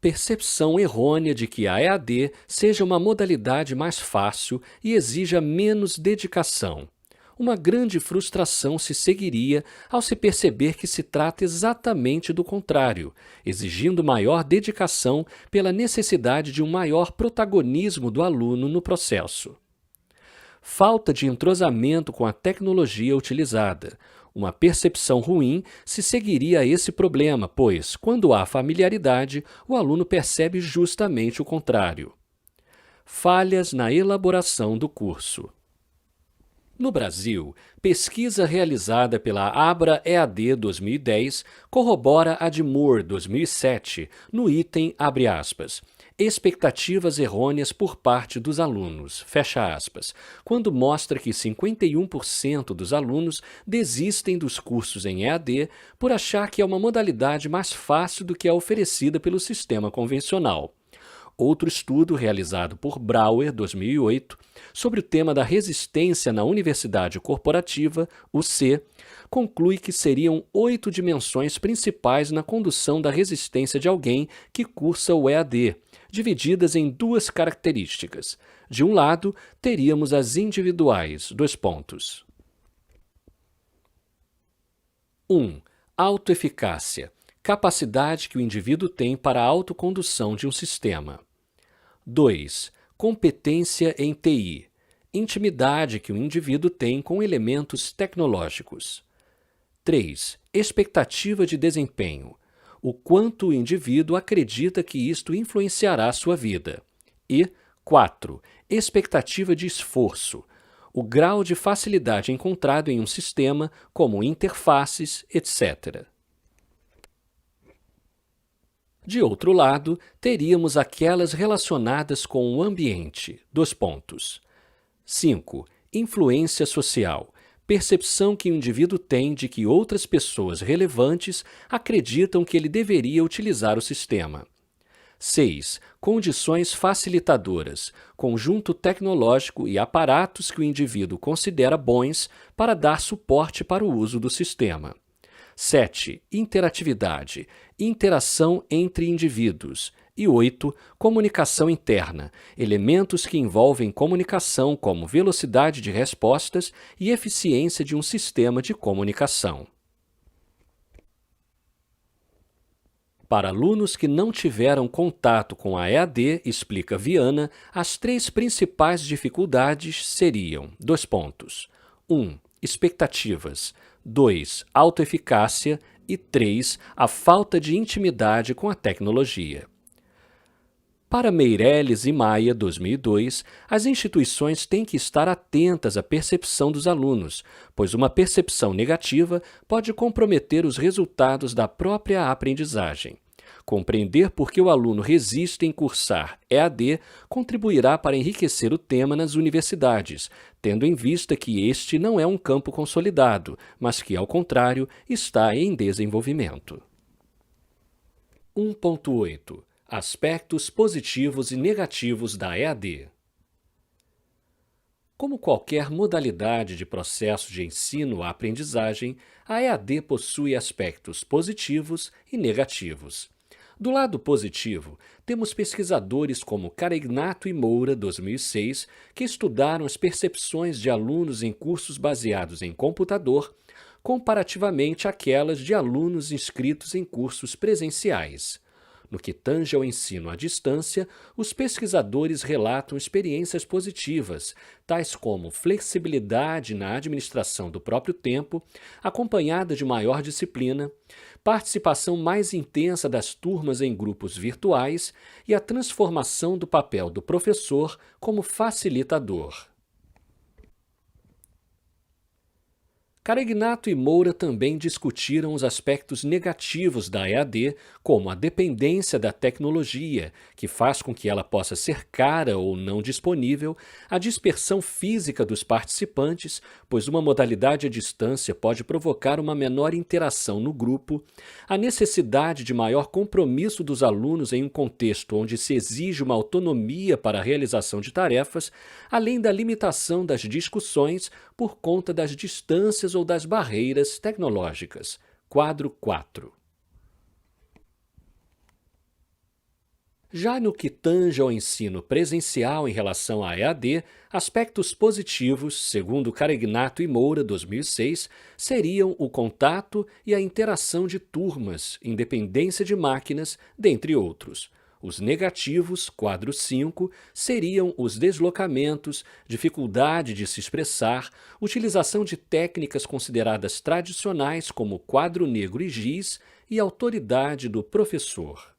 percepção errônea de que a EAD seja uma modalidade mais fácil e exija menos dedicação. Uma grande frustração se seguiria ao se perceber que se trata exatamente do contrário, exigindo maior dedicação pela necessidade de um maior protagonismo do aluno no processo. Falta de entrosamento com a tecnologia utilizada. Uma percepção ruim se seguiria a esse problema, pois, quando há familiaridade, o aluno percebe justamente o contrário. Falhas na elaboração do curso. No Brasil, pesquisa realizada pela Abra EAD 2010 corrobora a de Moore 2007 no item, abre aspas, expectativas errôneas por parte dos alunos, fecha aspas, quando mostra que 51% dos alunos desistem dos cursos em EAD por achar que é uma modalidade mais fácil do que a oferecida pelo sistema convencional. Outro estudo realizado por Brauer, 2008, sobre o tema da resistência na universidade corporativa, UC, conclui que seriam 8 dimensões principais na condução da resistência de alguém que cursa o EAD, divididas em duas características. De um lado, teríamos as individuais, 1. Autoeficácia. Capacidade que o indivíduo tem para a autocondução de um sistema. 2. Competência em TI. Intimidade que o indivíduo tem com elementos tecnológicos. 3. Expectativa de desempenho. O quanto o indivíduo acredita que isto influenciará sua vida. E 4. Expectativa de esforço. O grau de facilidade encontrado em um sistema, como interfaces, etc. De outro lado, teríamos aquelas relacionadas com o ambiente. 5. Influência social. Percepção que o indivíduo tem de que outras pessoas relevantes acreditam que ele deveria utilizar o sistema. 6. Condições facilitadoras. Conjunto tecnológico e aparatos que o indivíduo considera bons para dar suporte para o uso do sistema. 7. Interatividade, interação entre indivíduos. E 8. Comunicação interna, elementos que envolvem comunicação como velocidade de respostas e eficiência de um sistema de comunicação. Para alunos que não tiveram contato com a EAD, explica Viana, as 3 principais dificuldades seriam: 1. Expectativas. 2. Autoeficácia. E 3. A falta de intimidade com a tecnologia. Para Meirelles e Maia, 2002, as instituições têm que estar atentas à percepção dos alunos, pois uma percepção negativa pode comprometer os resultados da própria aprendizagem. Compreender por que o aluno resiste em cursar EAD contribuirá para enriquecer o tema nas universidades, tendo em vista que este não é um campo consolidado, mas que, ao contrário, está em desenvolvimento. 1.8. Aspectos positivos e negativos da EAD. Como qualquer modalidade de processo de ensino-aprendizagem, a EAD possui aspectos positivos e negativos. Do lado positivo, temos pesquisadores como Caregnato e Moura, 2006, que estudaram as percepções de alunos em cursos baseados em computador, comparativamente àquelas de alunos inscritos em cursos presenciais. No que tange ao ensino à distância, os pesquisadores relatam experiências positivas, tais como flexibilidade na administração do próprio tempo, acompanhada de maior disciplina, participação mais intensa das turmas em grupos virtuais e a transformação do papel do professor como facilitador. Caregnato e Moura também discutiram os aspectos negativos da EAD, como a dependência da tecnologia, que faz com que ela possa ser cara ou não disponível, a dispersão física dos participantes, pois uma modalidade à distância pode provocar uma menor interação no grupo, a necessidade de maior compromisso dos alunos em um contexto onde se exige uma autonomia para a realização de tarefas, além da limitação das discussões por conta das distâncias ou das barreiras tecnológicas. Quadro 4. Já no que tange ao ensino presencial em relação à EAD, aspectos positivos, segundo Caregnato e Moura, 2006, seriam o contato e a interação de turmas, independência de máquinas, dentre outros. Os negativos, quadro 5, seriam os deslocamentos, dificuldade de se expressar, utilização de técnicas consideradas tradicionais como quadro negro e giz e autoridade do professor.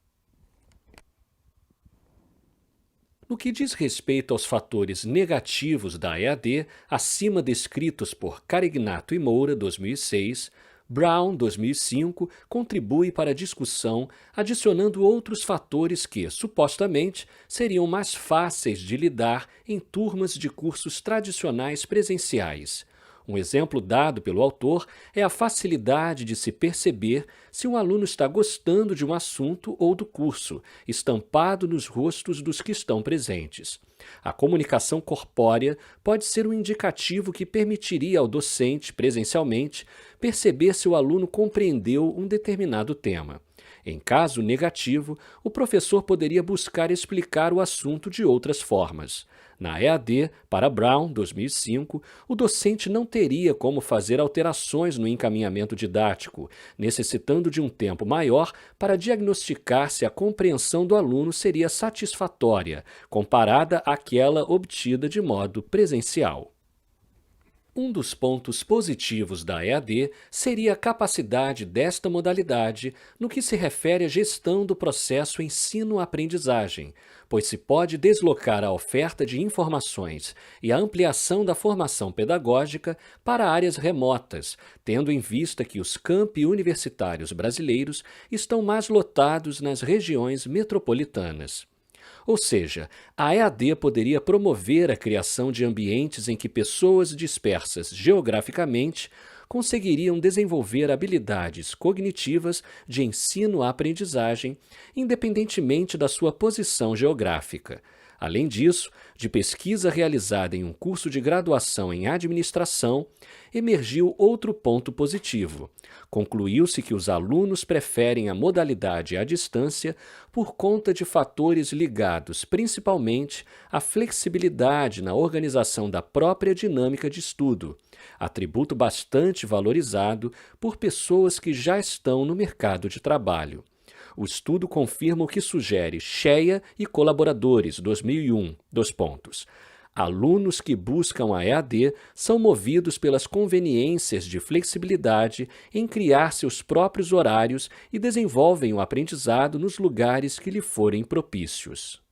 No que diz respeito aos fatores negativos da EAD, acima descritos por Caregnato e Moura, 2006, Brown, 2005, contribui para a discussão, adicionando outros fatores que, supostamente, seriam mais fáceis de lidar em turmas de cursos tradicionais presenciais. Um exemplo dado pelo autor é a facilidade de se perceber se um aluno está gostando de um assunto ou do curso, estampado nos rostos dos que estão presentes. A comunicação corpórea pode ser um indicativo que permitiria ao docente, presencialmente, perceber se o aluno compreendeu um determinado tema. Em caso negativo, o professor poderia buscar explicar o assunto de outras formas. Na EAD, para Brown, 2005, o docente não teria como fazer alterações no encaminhamento didático, necessitando de um tempo maior para diagnosticar se a compreensão do aluno seria satisfatória, comparada àquela obtida de modo presencial. Um dos pontos positivos da EAD seria a capacidade desta modalidade no que se refere à gestão do processo ensino-aprendizagem, pois se pode deslocar a oferta de informações e a ampliação da formação pedagógica para áreas remotas, tendo em vista que os campi universitários brasileiros estão mais lotados nas regiões metropolitanas. Ou seja, a EAD poderia promover a criação de ambientes em que pessoas dispersas geograficamente conseguiriam desenvolver habilidades cognitivas de ensino-aprendizagem, independentemente da sua posição geográfica. Além disso, de pesquisa realizada em um curso de graduação em administração, emergiu outro ponto positivo. Concluiu-se que os alunos preferem a modalidade à distância por conta de fatores ligados principalmente à flexibilidade na organização da própria dinâmica de estudo, atributo bastante valorizado por pessoas que já estão no mercado de trabalho. O estudo confirma o que sugere Shea e colaboradores, 2001, Alunos que buscam a EAD são movidos pelas conveniências de flexibilidade em criar seus próprios horários e desenvolvem o aprendizado nos lugares que lhe forem propícios.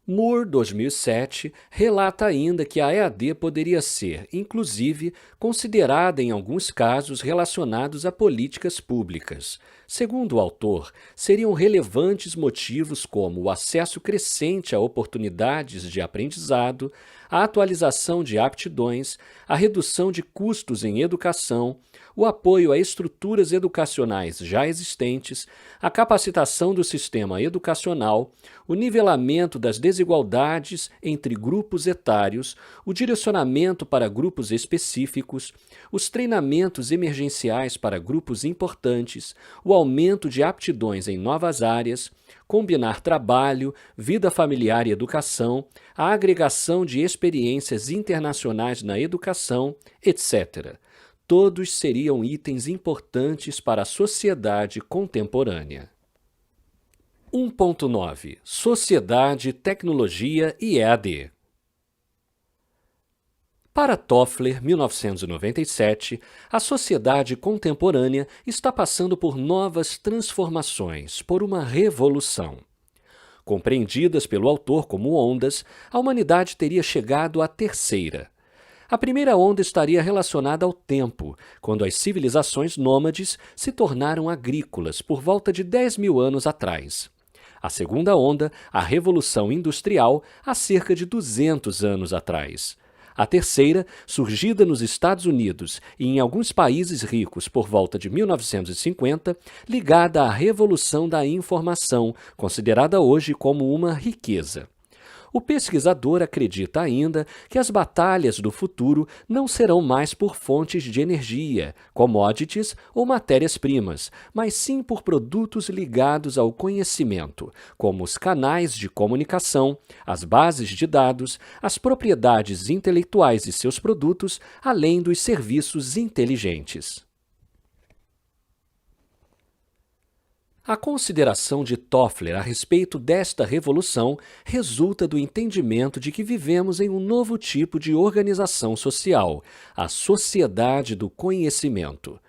Moore, 2007, relata ainda que a EAD poderia ser, inclusive, considerada em alguns casos relacionados a políticas públicas. Segundo o autor, seriam relevantes motivos como o acesso crescente a oportunidades de aprendizado, a atualização de aptidões, a redução de custos em educação, o apoio a estruturas educacionais já existentes, a capacitação do sistema educacional, o nivelamento das desigualdades entre grupos etários, o direcionamento para grupos específicos, os treinamentos emergenciais para grupos importantes, o aumento de aptidões em novas áreas, combinar trabalho, vida familiar e educação, a agregação de experiências internacionais na educação, etc. Todos seriam itens importantes para a sociedade contemporânea. 1.9 Sociedade, Tecnologia e EAD. Para Toffler, 1997, a sociedade contemporânea está passando por novas transformações, por uma revolução. Compreendidas pelo autor como ondas, a humanidade teria chegado à terceira. A primeira onda estaria relacionada ao tempo, quando as civilizações nômades se tornaram agrícolas por volta de 10 mil anos atrás. A segunda onda, a Revolução Industrial, há cerca de 200 anos atrás. A terceira, surgida nos Estados Unidos e em alguns países ricos por volta de 1950, ligada à Revolução da Informação, considerada hoje como uma riqueza. O pesquisador acredita ainda que as batalhas do futuro não serão mais por fontes de energia, commodities ou matérias-primas, mas sim por produtos ligados ao conhecimento, como os canais de comunicação, as bases de dados, as propriedades intelectuais e seus produtos, além dos serviços inteligentes. A consideração de Toffler a respeito desta revolução resulta do entendimento de que vivemos em um novo tipo de organização social, a sociedade do conhecimento.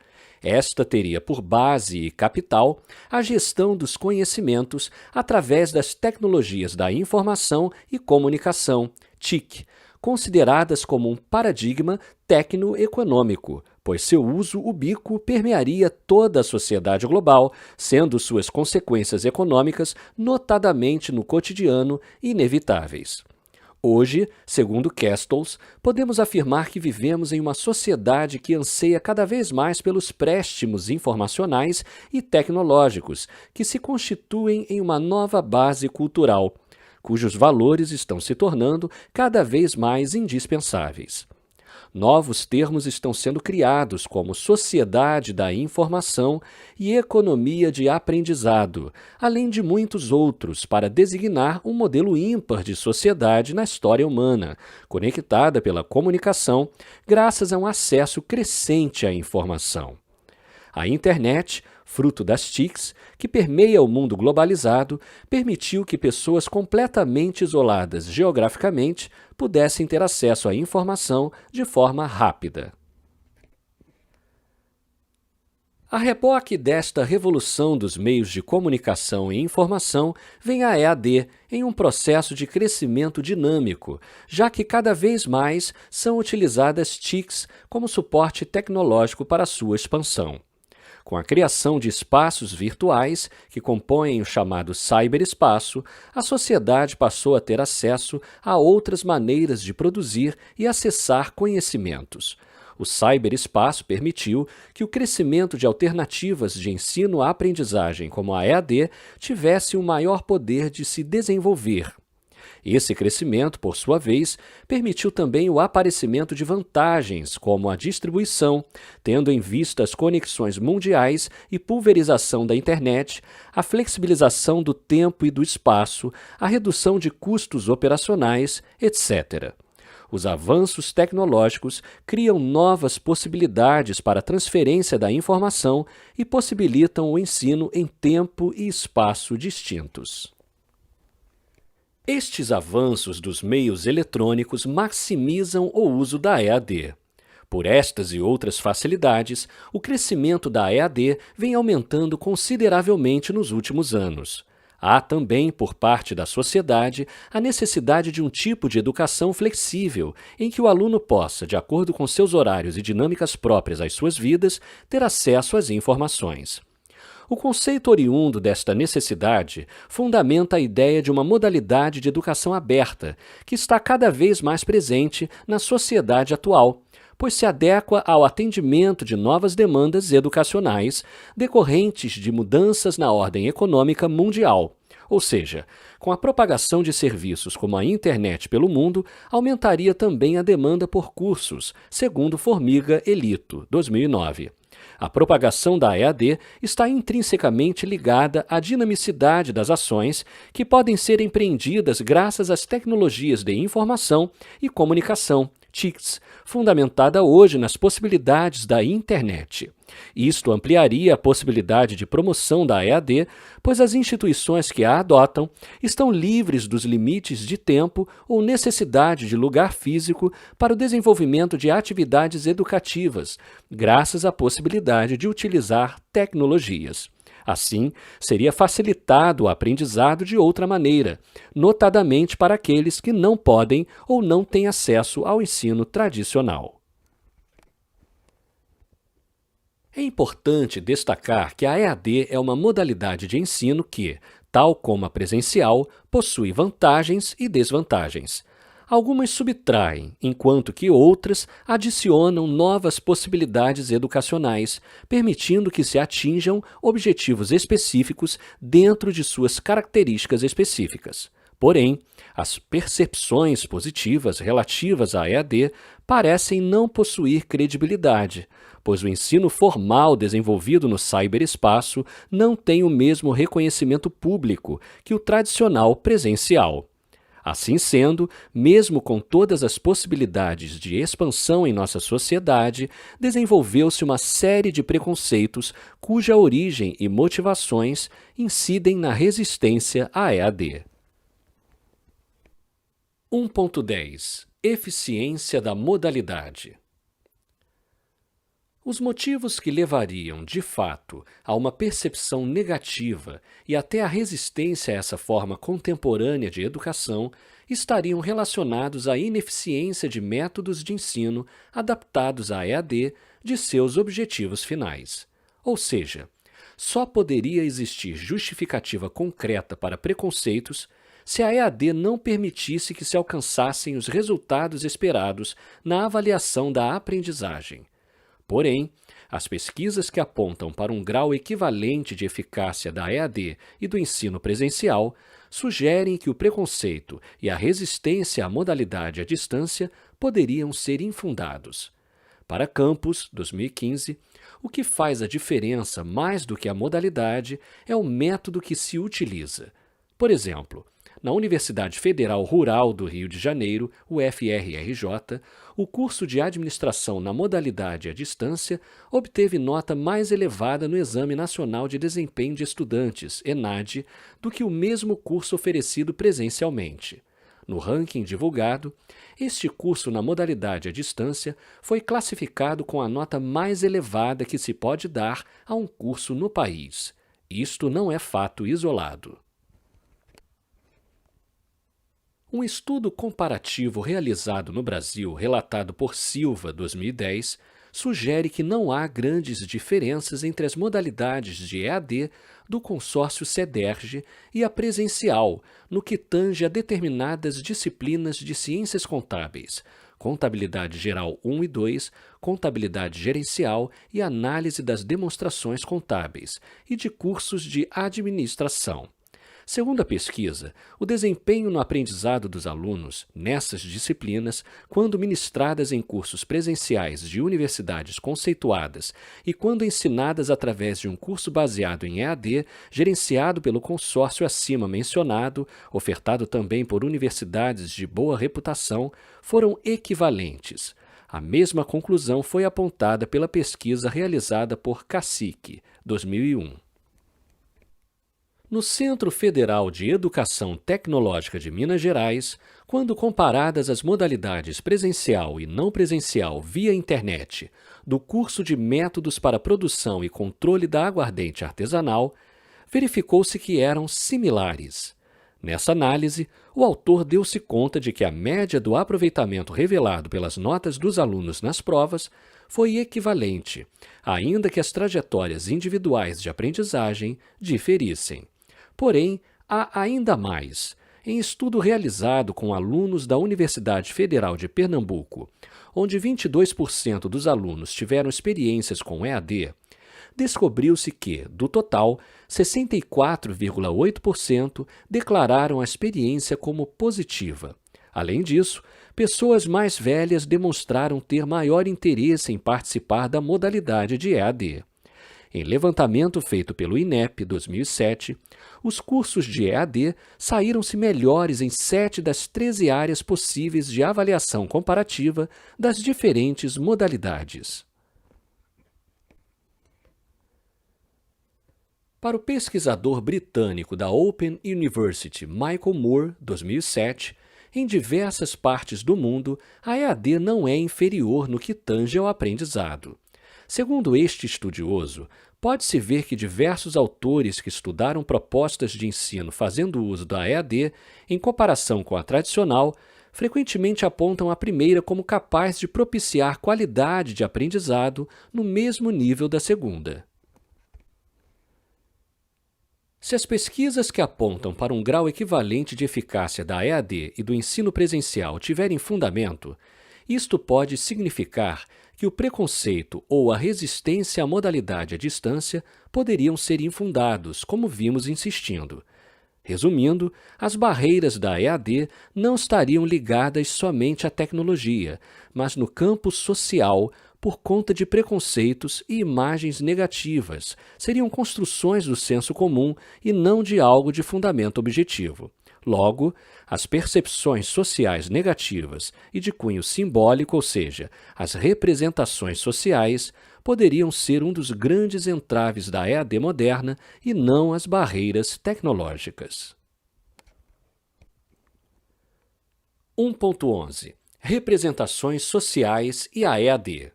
Esta teria por base e capital a gestão dos conhecimentos através das tecnologias da informação e comunicação, TIC, consideradas como um paradigma tecno-econômico, pois seu uso ubíquo permearia toda a sociedade global, sendo suas consequências econômicas, notadamente no cotidiano, inevitáveis. Hoje, segundo Castells, podemos afirmar que vivemos em uma sociedade que anseia cada vez mais pelos préstimos informacionais e tecnológicos, que se constituem em uma nova base cultural, cujos valores estão se tornando cada vez mais indispensáveis. Novos termos estão sendo criados como sociedade da informação e economia de aprendizado, além de muitos outros para designar um modelo ímpar de sociedade na história humana, conectada pela comunicação, graças a um acesso crescente à informação. A internet, fruto das TICs, que permeia o mundo globalizado, permitiu que pessoas completamente isoladas geograficamente pudessem ter acesso à informação de forma rápida. A reboque desta revolução dos meios de comunicação e informação vem a EAD em um processo de crescimento dinâmico, já que cada vez mais são utilizadas TICs como suporte tecnológico para sua expansão. Com a criação de espaços virtuais, que compõem o chamado cyberespaço, a sociedade passou a ter acesso a outras maneiras de produzir e acessar conhecimentos. O cyberespaço permitiu que o crescimento de alternativas de ensino-aprendizagem como a EAD tivesse um maior poder de se desenvolver. Esse crescimento, por sua vez, permitiu também o aparecimento de vantagens, como a distribuição, tendo em vista as conexões mundiais e pulverização da internet, a flexibilização do tempo e do espaço, a redução de custos operacionais, etc. Os avanços tecnológicos criam novas possibilidades para a transferência da informação e possibilitam o ensino em tempo e espaço distintos. Estes avanços dos meios eletrônicos maximizam o uso da EAD. Por estas e outras facilidades, o crescimento da EAD vem aumentando consideravelmente nos últimos anos. Há também, por parte da sociedade, a necessidade de um tipo de educação flexível, em que o aluno possa, de acordo com seus horários e dinâmicas próprias às suas vidas, ter acesso às informações. O conceito oriundo desta necessidade fundamenta a ideia de uma modalidade de educação aberta, que está cada vez mais presente na sociedade atual, pois se adequa ao atendimento de novas demandas educacionais decorrentes de mudanças na ordem econômica mundial. Ou seja, com a propagação de serviços como a internet pelo mundo, aumentaria também a demanda por cursos, segundo Formiga Elito, 2009. A propagação da EAD está intrinsecamente ligada à dinamicidade das ações que podem ser empreendidas graças às tecnologias de informação e comunicação, TICs, fundamentada hoje nas possibilidades da internet. Isto ampliaria a possibilidade de promoção da EAD, pois as instituições que a adotam estão livres dos limites de tempo ou necessidade de lugar físico para o desenvolvimento de atividades educativas, graças à possibilidade de utilizar tecnologias. Assim, seria facilitado o aprendizado de outra maneira, notadamente para aqueles que não podem ou não têm acesso ao ensino tradicional. É importante destacar que a EAD é uma modalidade de ensino que, tal como a presencial, possui vantagens e desvantagens. Algumas subtraem, enquanto que outras adicionam novas possibilidades educacionais, permitindo que se atinjam objetivos específicos dentro de suas características específicas. Porém, as percepções positivas relativas à EAD parecem não possuir credibilidade, pois o ensino formal desenvolvido no ciberespaço não tem o mesmo reconhecimento público que o tradicional presencial. Assim sendo, mesmo com todas as possibilidades de expansão em nossa sociedade, desenvolveu-se uma série de preconceitos cuja origem e motivações incidem na resistência à EAD. 1.10 Eficiência da modalidade. Os motivos que levariam, de fato, a uma percepção negativa e até a resistência a essa forma contemporânea de educação estariam relacionados à ineficiência de métodos de ensino adaptados à EAD de seus objetivos finais. Ou seja, só poderia existir justificativa concreta para preconceitos se a EAD não permitisse que se alcançassem os resultados esperados na avaliação da aprendizagem. Porém, as pesquisas que apontam para um grau equivalente de eficácia da EAD e do ensino presencial sugerem que o preconceito e a resistência à modalidade à distância poderiam ser infundados. Para Campos, 2015, o que faz a diferença mais do que a modalidade é o método que se utiliza. Por exemplo, na Universidade Federal Rural do Rio de Janeiro, UFRJ, o curso de administração na modalidade à distância obteve nota mais elevada no Exame Nacional de Desempenho de Estudantes, ENAD, do que o mesmo curso oferecido presencialmente. No ranking divulgado, este curso na modalidade à distância foi classificado com a nota mais elevada que se pode dar a um curso no país. Isto não é fato isolado. Um estudo comparativo realizado no Brasil, relatado por Silva, 2010, sugere que não há grandes diferenças entre as modalidades de EAD do consórcio CEDERJ e a presencial, no que tange a determinadas disciplinas de ciências contábeis, Contabilidade Geral 1 e 2, Contabilidade Gerencial e Análise das Demonstrações Contábeis, e de cursos de administração. Segundo a pesquisa, o desempenho no aprendizado dos alunos nessas disciplinas, quando ministradas em cursos presenciais de universidades conceituadas e quando ensinadas através de um curso baseado em EAD, gerenciado pelo consórcio acima mencionado, ofertado também por universidades de boa reputação, foram equivalentes. A mesma conclusão foi apontada pela pesquisa realizada por Cacique, 2001. No Centro Federal de Educação Tecnológica de Minas Gerais, quando comparadas as modalidades presencial e não presencial via internet do curso de Métodos para Produção e Controle da Aguardente Artesanal, verificou-se que eram similares. Nessa análise, o autor deu-se conta de que a média do aproveitamento revelado pelas notas dos alunos nas provas foi equivalente, ainda que as trajetórias individuais de aprendizagem diferissem. Porém, há ainda mais. Em estudo realizado com alunos da Universidade Federal de Pernambuco, onde 22% dos alunos tiveram experiências com EAD, descobriu-se que, do total, 64,8% declararam a experiência como positiva. Além disso, pessoas mais velhas demonstraram ter maior interesse em participar da modalidade de EAD. Em levantamento feito pelo INEP 2007, os cursos de EAD saíram-se melhores em 7 das 13 áreas possíveis de avaliação comparativa das diferentes modalidades. Para o pesquisador britânico da Open University Michael Moore, 2007, em diversas partes do mundo, a EAD não é inferior no que tange ao aprendizado. Segundo este estudioso, pode-se ver que diversos autores que estudaram propostas de ensino fazendo uso da EAD, em comparação com a tradicional, frequentemente apontam a primeira como capaz de propiciar qualidade de aprendizado no mesmo nível da segunda. Se as pesquisas que apontam para um grau equivalente de eficácia da EAD e do ensino presencial tiverem fundamento, isto pode significar que o preconceito ou a resistência à modalidade à distância poderiam ser infundados, como vimos insistindo. Resumindo, as barreiras da EAD não estariam ligadas somente à tecnologia, mas no campo social, por conta de preconceitos e imagens negativas, seriam construções do senso comum e não de algo de fundamento objetivo. Logo, as percepções sociais negativas e de cunho simbólico, ou seja, as representações sociais, poderiam ser um dos grandes entraves da EAD moderna e não as barreiras tecnológicas. 1.11 Representações sociais e a EAD.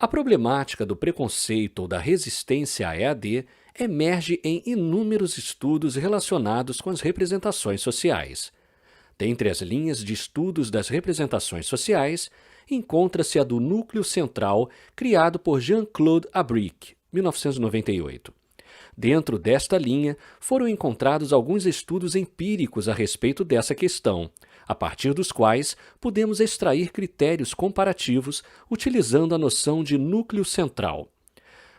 A problemática do preconceito ou da resistência à EAD emerge em inúmeros estudos relacionados com as representações sociais. Dentre as linhas de estudos das representações sociais, encontra-se a do Núcleo Central, criado por Jean-Claude Abric, 1998. Dentro desta linha, foram encontrados alguns estudos empíricos a respeito dessa questão, a partir dos quais podemos extrair critérios comparativos utilizando a noção de núcleo central.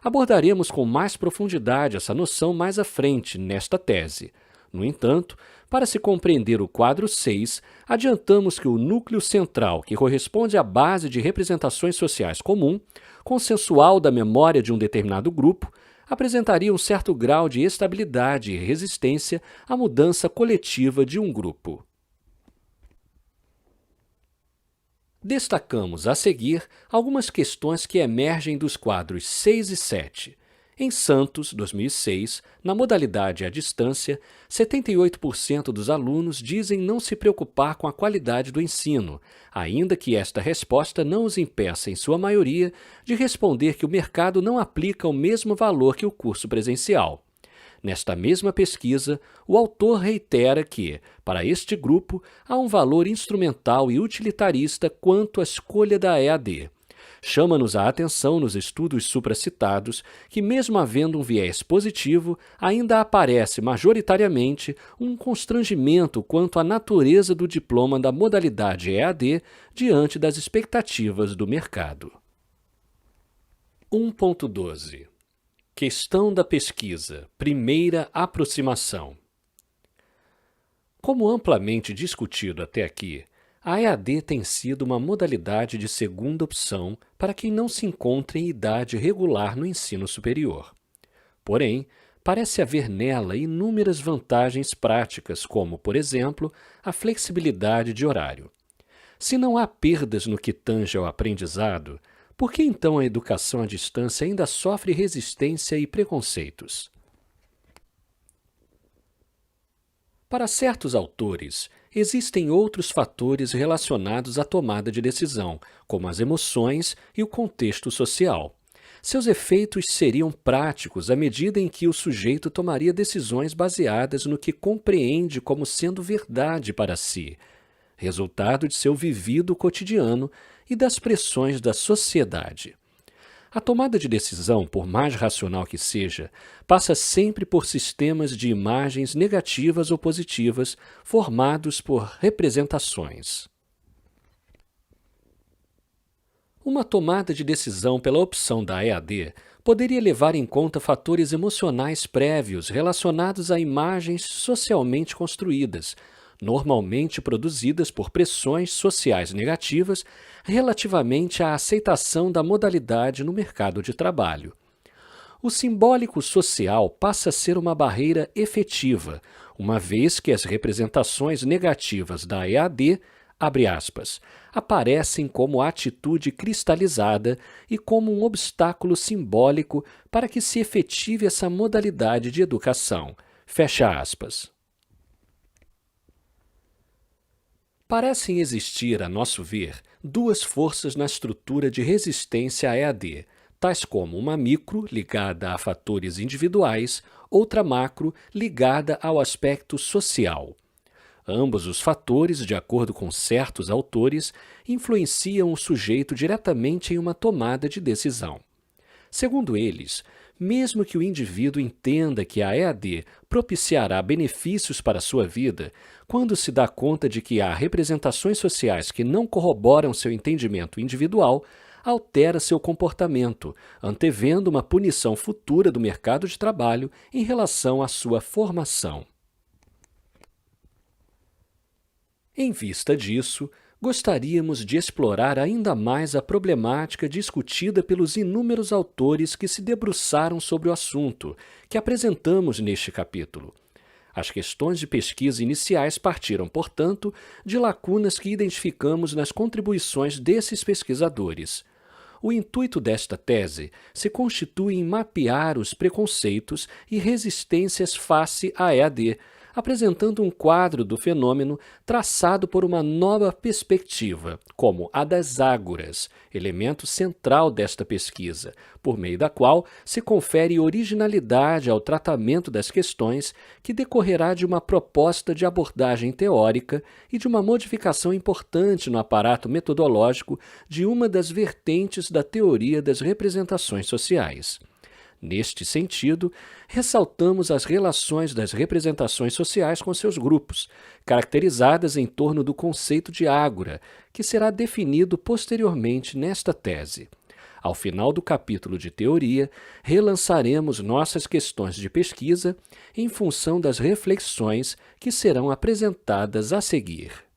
Abordaremos com mais profundidade essa noção mais à frente nesta tese. No entanto, para se compreender o quadro 6, adiantamos que o núcleo central, que corresponde à base de representações sociais comum, consensual da memória de um determinado grupo, apresentaria um certo grau de estabilidade e resistência à mudança coletiva de um grupo. Destacamos a seguir algumas questões que emergem dos quadros 6 e 7. Em Santos, 2006, na modalidade à distância, 78% dos alunos dizem não se preocupar com a qualidade do ensino, ainda que esta resposta não os impeça, em sua maioria, de responder que o mercado não aplica o mesmo valor que o curso presencial. Nesta mesma pesquisa, o autor reitera que, para este grupo, há um valor instrumental e utilitarista quanto à escolha da EAD. Chama-nos a atenção nos estudos supracitados que, mesmo havendo um viés positivo, ainda aparece majoritariamente um constrangimento quanto à natureza do diploma da modalidade EAD diante das expectativas do mercado. 1.12 Questão da pesquisa. Primeira aproximação. Como amplamente discutido até aqui, a EAD tem sido uma modalidade de segunda opção para quem não se encontra em idade regular no ensino superior. Porém, parece haver nela inúmeras vantagens práticas, como, por exemplo, a flexibilidade de horário. Se não há perdas no que tange ao aprendizado, por que então a educação à distância ainda sofre resistência e preconceitos? Para certos autores, existem outros fatores relacionados à tomada de decisão, como as emoções e o contexto social. Seus efeitos seriam práticos à medida em que o sujeito tomaria decisões baseadas no que compreende como sendo verdade para si, resultado de seu vivido cotidiano e das pressões da sociedade. A tomada de decisão, por mais racional que seja, passa sempre por sistemas de imagens negativas ou positivas formados por representações. Uma tomada de decisão pela opção da EAD poderia levar em conta fatores emocionais prévios relacionados a imagens socialmente construídas, normalmente produzidas por pressões sociais negativas relativamente à aceitação da modalidade no mercado de trabalho. O simbólico social passa a ser uma barreira efetiva, uma vez que as representações negativas da EAD, abre aspas, aparecem como atitude cristalizada e como um obstáculo simbólico para que se efetive essa modalidade de educação, fecha aspas. Parecem existir, a nosso ver, duas forças na estrutura de resistência à EAD, tais como uma micro, ligada a fatores individuais, outra macro, ligada ao aspecto social. Ambos os fatores, de acordo com certos autores, influenciam o sujeito diretamente em uma tomada de decisão. Segundo eles, mesmo que o indivíduo entenda que a EAD propiciará benefícios para a sua vida, quando se dá conta de que há representações sociais que não corroboram seu entendimento individual, altera seu comportamento, antevendo uma punição futura do mercado de trabalho em relação à sua formação. Em vista disso, gostaríamos de explorar ainda mais a problemática discutida pelos inúmeros autores que se debruçaram sobre o assunto, que apresentamos neste capítulo. As questões de pesquisa iniciais partiram, portanto, de lacunas que identificamos nas contribuições desses pesquisadores. O intuito desta tese se constitui em mapear os preconceitos e resistências face à EAD, apresentando um quadro do fenômeno traçado por uma nova perspectiva, como a das ágoras, elemento central desta pesquisa, por meio da qual se confere originalidade ao tratamento das questões, que decorrerá de uma proposta de abordagem teórica e de uma modificação importante no aparato metodológico de uma das vertentes da teoria das representações sociais. Neste sentido, ressaltamos as relações das representações sociais com seus grupos, caracterizadas em torno do conceito de ágora, que será definido posteriormente nesta tese. Ao final do capítulo de teoria, relançaremos nossas questões de pesquisa em função das reflexões que serão apresentadas a seguir.